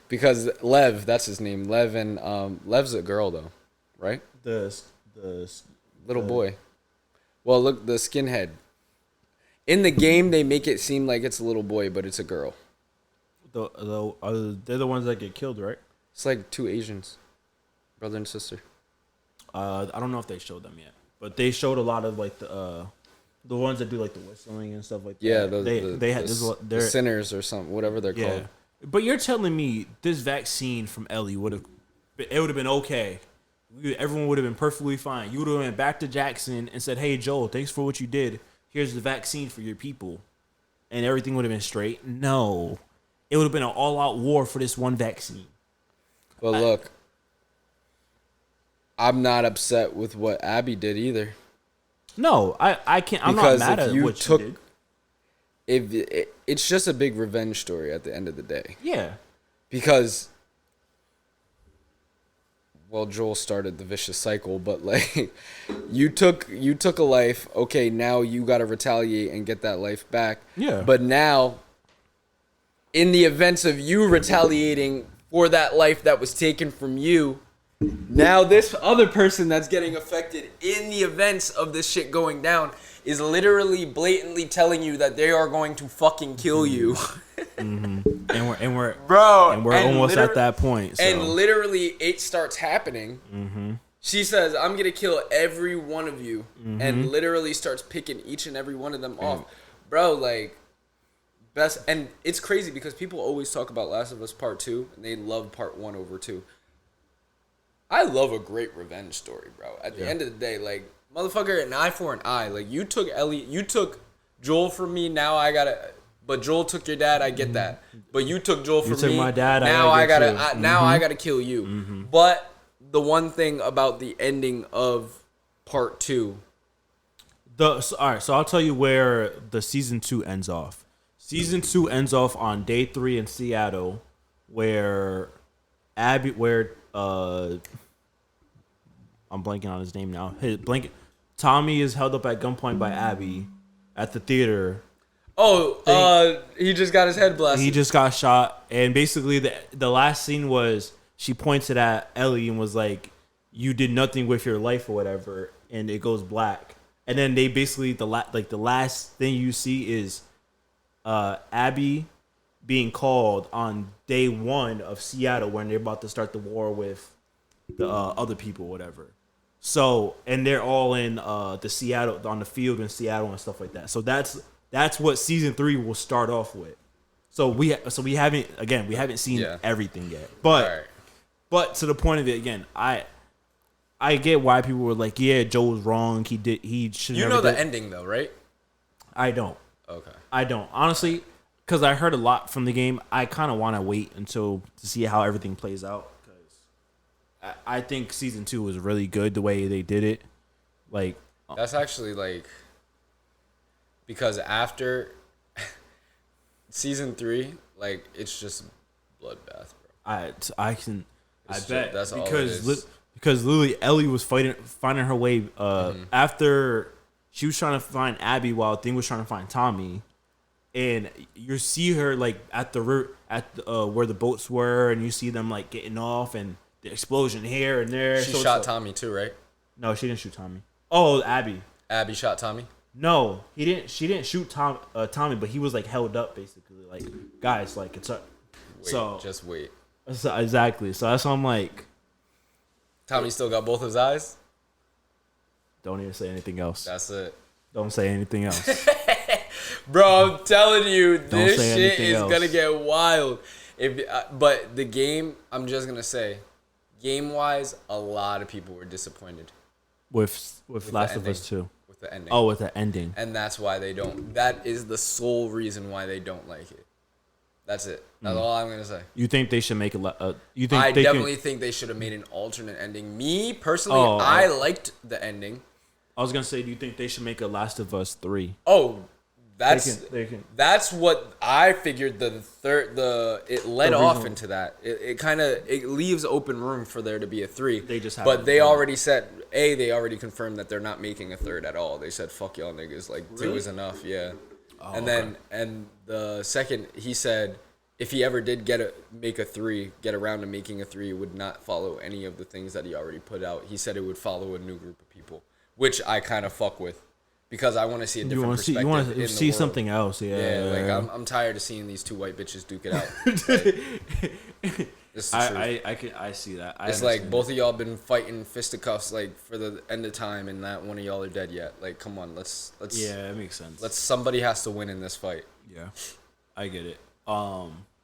Because Lev, that's his name. Lev and Lev's a girl though, right? The Little boy. Well, look, the skinhead. In the game, they make it seem like it's a little boy, but it's a girl. they're the ones that get killed, right? It's like 2 Asians, brother and sister. I don't know if they showed them yet, but they showed a lot of like the ones that do like the whistling and stuff like Yeah, that. They had the sinners or something, whatever they're called. But you're telling me this vaccine from Ellie would have been okay. Everyone would have been perfectly fine. You would have went back to Jackson and said, "Hey Joel, thanks for what you did. Here's the vaccine for your people," and everything would have been straight. No, it would have been an all-out war for this one vaccine. But look, I'm not upset with what Abby did either. No, I can't. I'm Because not mad if at you what took- you did. It's just a big revenge story at the end of the day. Yeah. Because, well, Joel started the vicious cycle, but like, you took a life. Okay, now you got to retaliate and get that life back. Yeah. But now, in the events of you retaliating for that life that was taken from you, now this other person that's getting affected in the events of this shit going down is literally blatantly telling you that they are going to fucking kill you. And we're Bro, and we're almost at that point. So. And literally, it starts happening. She says, "I'm gonna kill every one of you," and literally starts picking each and every one of them off. Bro, like, best. And it's crazy because people always talk about Last of Us Part 2, and they love Part 1 over 2. I love a great revenge story, bro. At the end of the day, like, motherfucker, an eye for an eye. Like, you took Joel from me, now I gotta. But Joel took your dad, I get that. But you took Joel from me. You took my dad, now I I gotta gotta kill you. But the one thing about the ending of Part 2. All right, so I'll tell you where the season 2 ends off. Season 2 ends off on day 3 in Seattle, where I'm blanking on his name now. Tommy is held up at gunpoint by Abby at the theater. He just got his head blasted. He just got shot, and basically the last scene was she pointed at Ellie and was like, "You did nothing with your life" or whatever, and it goes black. And then they basically the last thing you see is Abby being called on day 1 of Seattle when they're about to start the war with the other people, whatever. So, and they're all in the Seattle on the field in Seattle and stuff like that. So that's what season 3 will start off with. So we haven't seen everything yet. But to the point of it again, I get why people were like, yeah, Joe was wrong. He should. You know the ending though, right? I don't. Okay. I don't honestly, because I heard a lot from the game. I kind of want to wait to see how everything plays out. Because I think season 2 was really good the way they did it. Like that's actually like. Because after season 3, like, it's just bloodbath, bro. I bet that's all it is. Because literally Ellie was finding her way after she was trying to find Abby while Thing was trying to find Tommy, and you see her like at where the boats were, and you see them like getting off and the explosion here and there. She shot Tommy too, right? No, she didn't shoot Tommy. Oh, Abby. Abby shot Tommy. No, he didn't. She didn't shoot Tommy, but he was like held up basically. Like, guys, like it's up. Just wait. So, exactly. So that's why I'm like, Tommy still got both his eyes. Don't even say anything else. That's it. Don't say anything else. Bro, I'm telling you, this shit anything is else. gonna get wild. But the game, I'm just gonna say, game-wise, a lot of people were disappointed with Last of Us 2. With the ending. Oh, with the ending. And that's why they don't. That is the sole reason why they don't like it. That's it. That's all I'm gonna say. You think they should make a? I definitely think they should have made an alternate ending. Me personally, I liked the ending. I was gonna say, do you think they should make a Last of Us 3? Oh, That's what I figured. It led off into that. It kind of leaves open room for there to be a 3. They just but they already said they already confirmed that they're not making a 3rd at all. They said fuck y'all niggas, like 2 is enough. Yeah. Oh, and then the second he said if he ever did get around to making a 3, it would not follow any of the things that he already put out. He said it would follow a new group of people, which I kind of fuck with. Because I want to see a different perspective. You want to see something else, yeah. Like I'm tired of seeing these 2 white bitches duke it out. I see that. It's like both of y'all been fighting fisticuffs like for the end of time, and not one of y'all are dead yet. Like, come on, let's. Yeah, that makes sense. Somebody has to win in this fight. Yeah, I get it.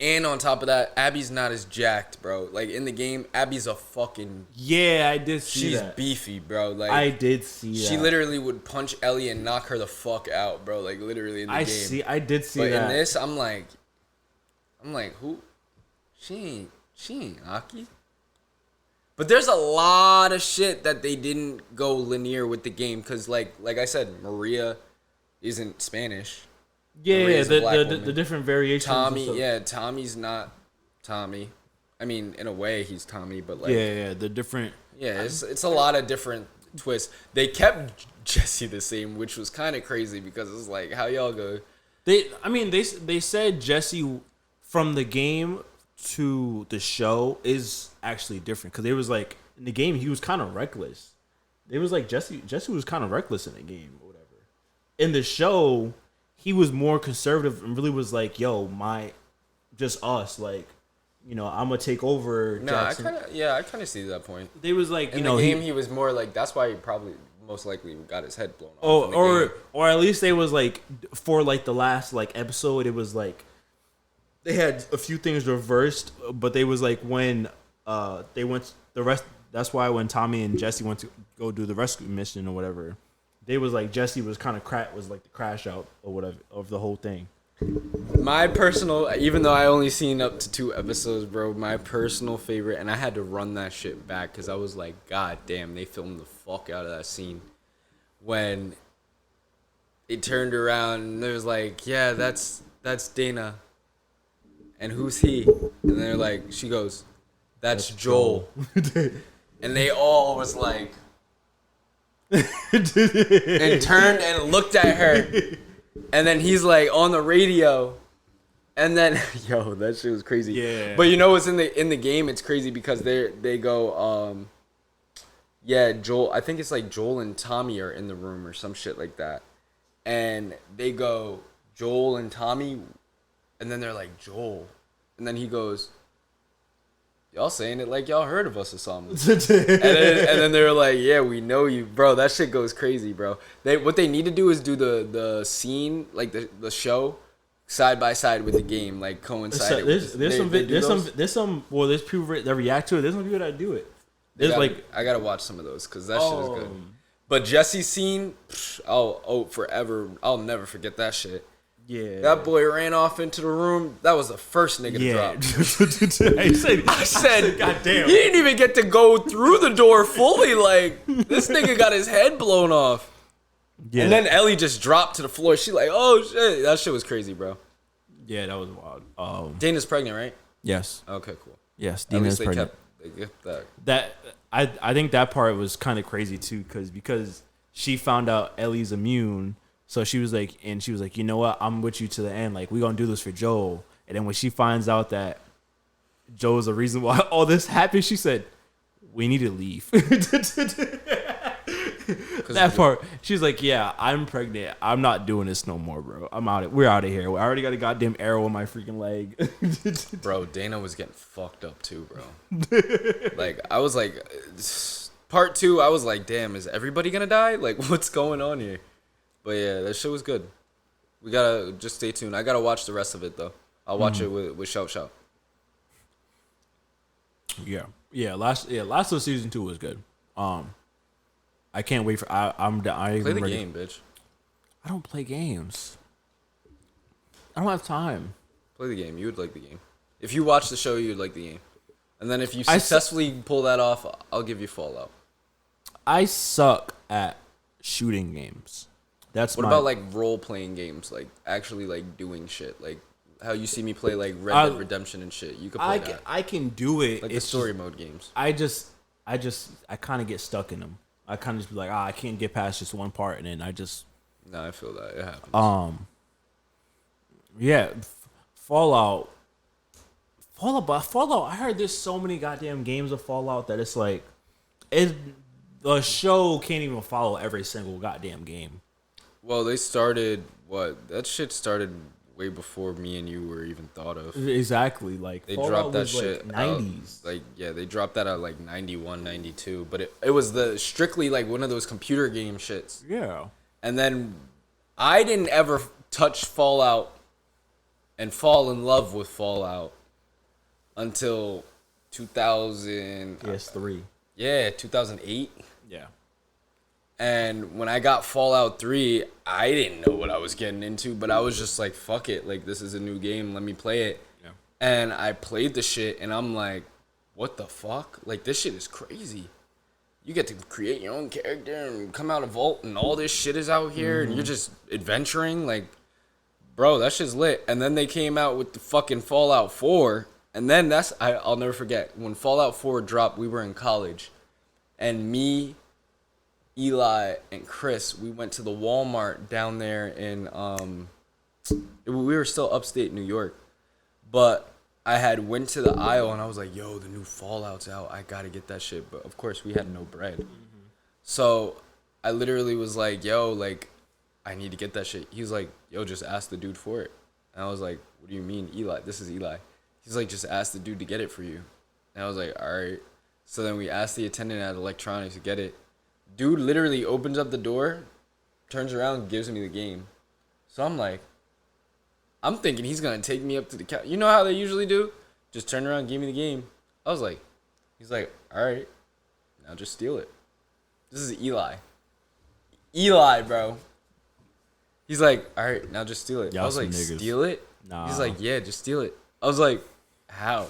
And on top of that, Abby's not as jacked, bro. Like in the game, Abby's a fucking I did see she's that. beefy, bro. Like I did see that. She literally would punch Ellie and knock her the fuck out, bro. Like literally in the game. I did see that. But in this, I'm like, who? She ain't Aki. But there's a lot of shit that they didn't go linear with the game, cause like I said, Maria isn't Spanish. Yeah, the different variations. Tommy's not Tommy. I mean, in a way, he's Tommy, but like the different. Yeah, it's a lot of different twists. They kept Jesse the same, which was kind of crazy because it's like how y'all go. They said Jesse from the game to the show is actually different because it was like in the game he was kind of reckless. It was like Jesse was kind of reckless in the game or whatever. In the show, he was more conservative and really was like, yo, just us, like, you know, I'm gonna take over. Jackson. I kind of see that point. They was like, in the game, he was more like, that's why he probably most likely got his head blown off. Or at least they was like, for like the last like episode, it was like they had a few things reversed, but they was like when they went the rest. That's why when Tommy and Jesse went to go do the rescue mission or whatever, they was like Jesse was kind of was like the crash out or whatever of the whole thing. My personal, even though I only seen up to 2 episodes, bro, my personal favorite, and I had to run that shit back because I was like, God damn, they filmed the fuck out of that scene. When it turned around and there was like, yeah, that's Dana. And who's he? And they're like, she goes, that's Joel. And they all was like, and turned and looked at her. And then he's like on the radio. And then yo, that shit was crazy. Yeah. But you know what's in the game? It's crazy because they go Joel, I think it's like Joel and Tommy are in the room or some shit like that. And they go Joel and Tommy, and then they're like Joel. And then he goes, y'all saying it like y'all heard of us or something. and then they were like, yeah, we know you, bro. That shit goes crazy, bro. What they need to do is do the scene, like the show, side by side with the game, like coincided. There's some people that react to it. There's some people that do it. I gotta watch some of those because that shit is good. But Jesse's scene, forever. I'll never forget that shit. Yeah, that boy ran off into the room. That was the first nigga to drop. I said, God damn, he didn't even get to go through the door fully. Like this nigga got his head blown off. Yeah. And then Ellie just dropped to the floor. She like, oh shit, that shit was crazy, bro. Yeah, that was wild. Dana's pregnant, right? Yes. Okay, cool. Yes, Dana's pregnant. They kept that. I think that part was kind of crazy too, because she found out Ellie's immune. So she was like, you know what? I'm with you to the end. Like, we're going to do this for Joel. And then when she finds out that Joel's the reason why all this happened, she said, we need to leave. That part, she's like, yeah, I'm pregnant. I'm not doing this no more, bro. I'm out. We're out of here. I already got a goddamn arrow in my freaking leg. Bro, Dana was getting fucked up too, bro. Like, I was like, part 2, I was like, damn, is everybody going to die? Like, what's going on here? But yeah, that shit was good. We gotta just stay tuned. I gotta watch the rest of it though. I'll watch it with Shout Shout. Yeah. Last of season 2 was good. I can't wait for. I'm play the game, bitch. I don't play games. I don't have time. Play the game. You would like the game. If you watch the show, you'd like the game. And then if you successfully pull that off, I'll give you Fallout. I suck at shooting games. That's What about like role playing games, like actually like doing shit, like how you see me play like Red Dead Redemption and shit? You could play that. I can do it. Like the story mode games. I kind of get stuck in them. I kind of just be like, I can't get past just one part, and then I just. No, I feel that it happens. Yeah, Fallout. I heard there's so many goddamn games of Fallout that it's like, the show can't even follow every single goddamn game. Well, they started that shit started way before me and you were even thought of. Exactly, like They Fallout dropped that was shit like out, 90s. like they dropped that at like 91, 92, but it was the strictly like one of those computer game shits. Yeah. And then I didn't ever touch Fallout and fall in love with Fallout until 2000. PS3. Yeah, 2008. Yeah. And when I got Fallout 3, I didn't know what I was getting into, but I was just like, fuck it. Like, this is a new game. Let me play it. Yeah. And I played the shit, and I'm like, what the fuck? Like, this shit is crazy. You get to create your own character and come out of vault, and all this shit is out here, and you're just adventuring. Like, bro, that shit's lit. And then they came out with the fucking Fallout 4, and then I'll never forget. When Fallout 4 dropped, we were in college, and me, Eli, and Chris, we went to the Walmart down there in we were still upstate New York, but I had went to the aisle and I was like, yo, the new Fallout's out, I gotta get that shit. But of course we had no bread. So I literally was like, yo, like, I need to get that shit. He was like, yo, just ask the dude for it. And I was like, what do you mean, Eli? This is Eli. He's like, just ask the dude to get it for you. And I was like, all right. So then we asked the attendant at electronics to get it. Dude literally opens up the door, turns around, and gives me the game. So I'm like, I'm thinking he's going to take me up to the counter. You know how they usually do? Just turn around, give me the game. I was like, he's like, all right, now just steal it. This is Eli. Eli, bro. He's like, all right, now just steal it. Y'all I was like, niggas. steal it? Nah. He's like, yeah, just steal it. I was like, how?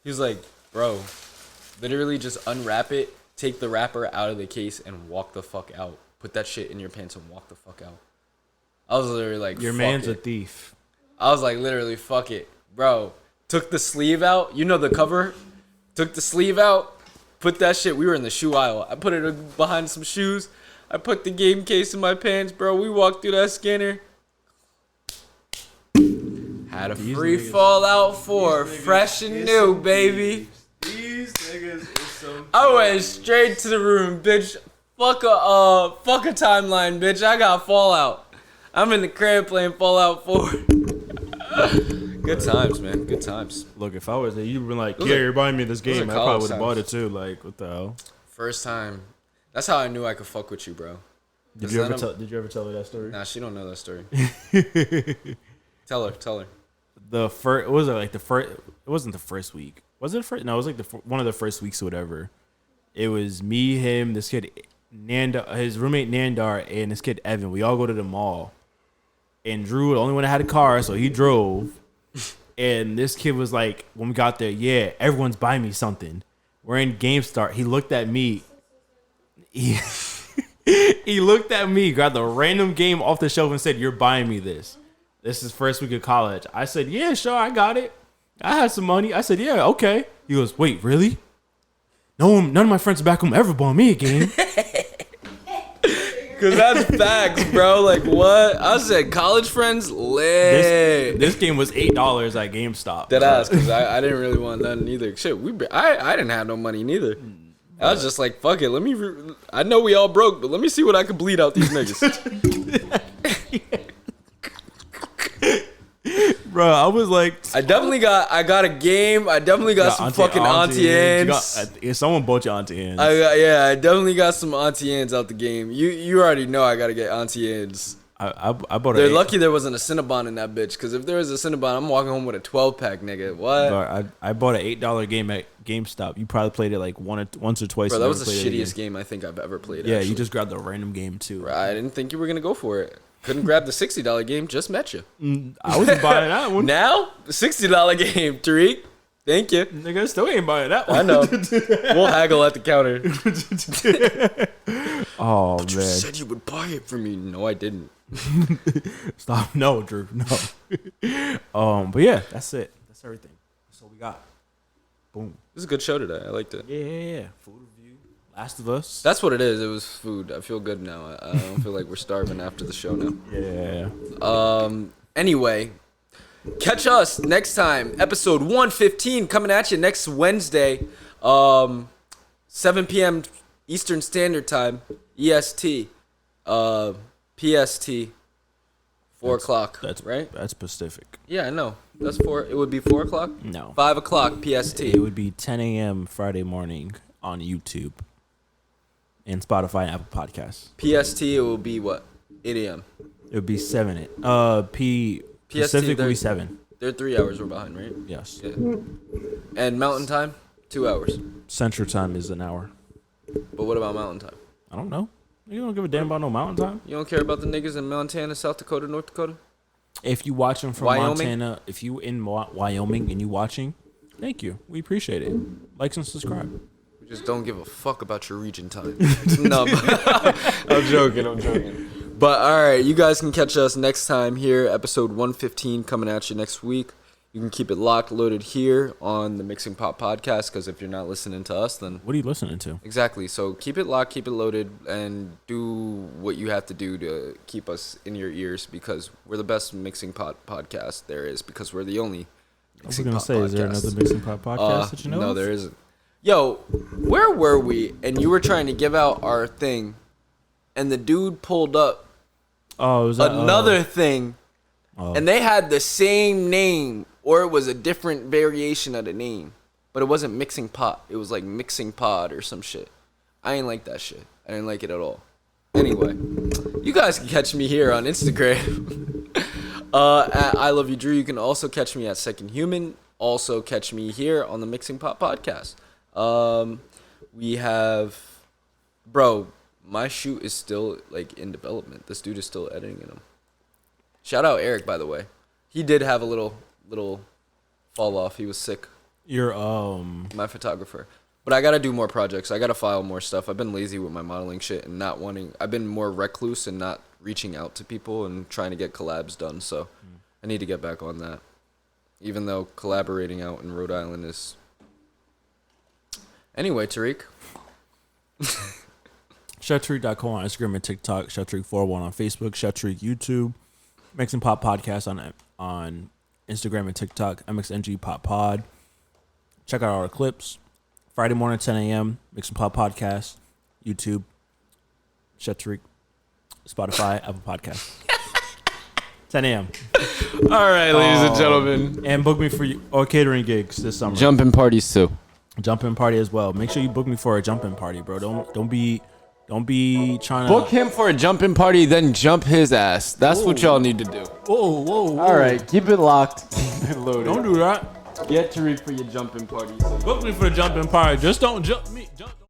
He was like, bro, literally just unwrap it. Take the wrapper out of the case and walk the fuck out. Put that shit in your pants and walk the fuck out. I was literally like, Your fuck man's it. a thief. I was like, literally, fuck it. Bro, took the sleeve out. You know the cover? Took the sleeve out. Put that shit. We were in the shoe aisle. I put it behind some shoes. I put the game case in my pants, bro. We walked through that scanner. Had a free Fallout 4. Fresh and new, baby. These niggas is so. I went straight to the room, bitch. Fuck a timeline, bitch. I got Fallout. I'm in the crib playing Fallout 4. Good times, man. Good times. Look, if I was there, you'd been like, Those yeah, are- you're buying me this those are game. I college probably would have times. bought it too. Like, what the hell? First time. That's how I knew I could fuck with you, bro. Did you ever tell her that story? Nah, she don't know that story. Tell her. The first, what was it like the first? It wasn't the first week. Was it the first? No, it was like one of the first weeks or whatever. It was me, him, this kid, his roommate Nandar, and this kid Evan. We all go to the mall, and Drew, the only one that had a car, so he drove. And this kid was like, when we got there, yeah, everyone's buying me something. We're in GameStop. He looked at me. He looked at me, grabbed a random game off the shelf, and said, "You're buying me this. This is first week of college." I said, "Yeah, sure, I got it. I had some money." I said, "Yeah, okay." He goes, "Wait, really? No, none of my friends back home ever bought me a game." Cause that's facts, bro. Like what? I said college friends lit. This game was $8 at GameStop. That ass, cause I didn't really want nothing either. Shit, I didn't have no money neither. I was just like, fuck it. Let me. I know we all broke, but let me see what I can bleed out these niggas. Bro, I was like, I got a game. I definitely got some fucking Auntie Anne's. Someone bought your Auntie Anne's. I definitely got some Auntie Anne's out the game. You already know I gotta get Auntie Anne's. I bought They're lucky there wasn't a Cinnabon in that bitch, because if there was a Cinnabon, I'm walking home with a 12-pack, nigga. What? Bro, I bought an $8 game at GameStop. You probably played it like once or twice. Bro, that was the Never played it shittiest again. game I think I've ever played. Yeah, actually. you just grabbed a random game too. Bro, I didn't think you were gonna go for it. Couldn't grab the $60 game. Just met you. I wasn't buying that one. Now, the $60 game, Tariq. Thank you. Nigga, still ain't buying that one. I know. We'll haggle at the counter. Oh, You man. said you would buy it for me. No, I didn't. Stop. No, Drew. No. But yeah, that's it. That's everything. That's all we got. Boom. This is a good show today. I liked it. Yeah. Food review. Last of Us. That's what it is. It was food. I feel good now. I don't feel like we're starving after the show now. Yeah. Anyway, catch us next time. Episode 115 coming at you next Wednesday. 7 p.m. Eastern Standard Time. EST. PST. 4 o'clock. That's right? That's Pacific. Yeah, I know. That's 4. It would be 4 o'clock? No. 5 o'clock PST. It would be 10 a.m. Friday morning on YouTube and Spotify and Apple Podcasts. PST, it will be what? 8 a.m. It would be 7. Pacific would be 7. They're 3 hours we're behind, right? Yes. Yeah. And Mountain Time? 2 hours. Central Time is an hour. But what about Mountain Time? I don't know. You don't give a damn about no Mountain Time? You don't care about the niggas in Montana, South Dakota, North Dakota? If you watching from Wyoming? Montana, if you in Wyoming and you watching, thank you. We appreciate it. Like and subscribe. We just don't give a fuck about your region time. No, but I'm joking. But all right, you guys can catch us next time here, episode 115 coming at you next week. You can keep it locked, loaded here on the Mixing Pot Podcast, because if you're not listening to us, then... What are you listening to? Exactly. So keep it locked, keep it loaded, and do what you have to do to keep us in your ears, because we're the best Mixing Pot podcast there is, because we're the only Mixing Pot podcast. Is there another Mixing Pot podcast that you know No, of? there isn't. Yo, where were we? And you were trying to give out our thing, and the dude pulled up was that, another thing, and they had the same name, or it was a different variation of the name. But it wasn't Mixing Pot. It was like Mixing Pod or some shit. I ain't like that shit. I didn't like it at all. Anyway, you guys can catch me here on Instagram. At I Love You Drew. You can also catch me at Second Human. Also catch me here on the Mixing Pot Podcast. We have... Bro, my shoot is still like in development. This dude is still editing them. Shout out Eric, by the way. He did have a little fall off. He was sick. Your My photographer. But I gotta do more projects. I gotta file more stuff. I've been lazy with my modeling shit and not wanting. I've been more recluse and not reaching out to people and trying to get collabs done. So I need to get back on that. Even though collaborating out in Rhode Island is. Anyway, Tariq. Shatariq.com on Instagram and TikTok. Shatariq41 on Facebook. Shatariq YouTube. Mixing Pop Podcast on Instagram and TikTok. MXNG Pop Pod. Check out our clips. Friday morning, 10 a.m. Mixing Pop Podcast. YouTube. Shatariq. Spotify. Apple Podcast. 10 a.m. All right, ladies and gentlemen. And book me for catering gigs this summer. Jumping parties too. Jump-in party as well. Make sure you book me for a jump-in party, bro. Don't be trying to Book him for a jumping party, then jump his ass. That's what y'all need to do. Whoa. All right, keep it locked. Keep it loaded. Don't do that. Get Tariq for your jumping party. Book me for the jump-in party. Just don't jump me.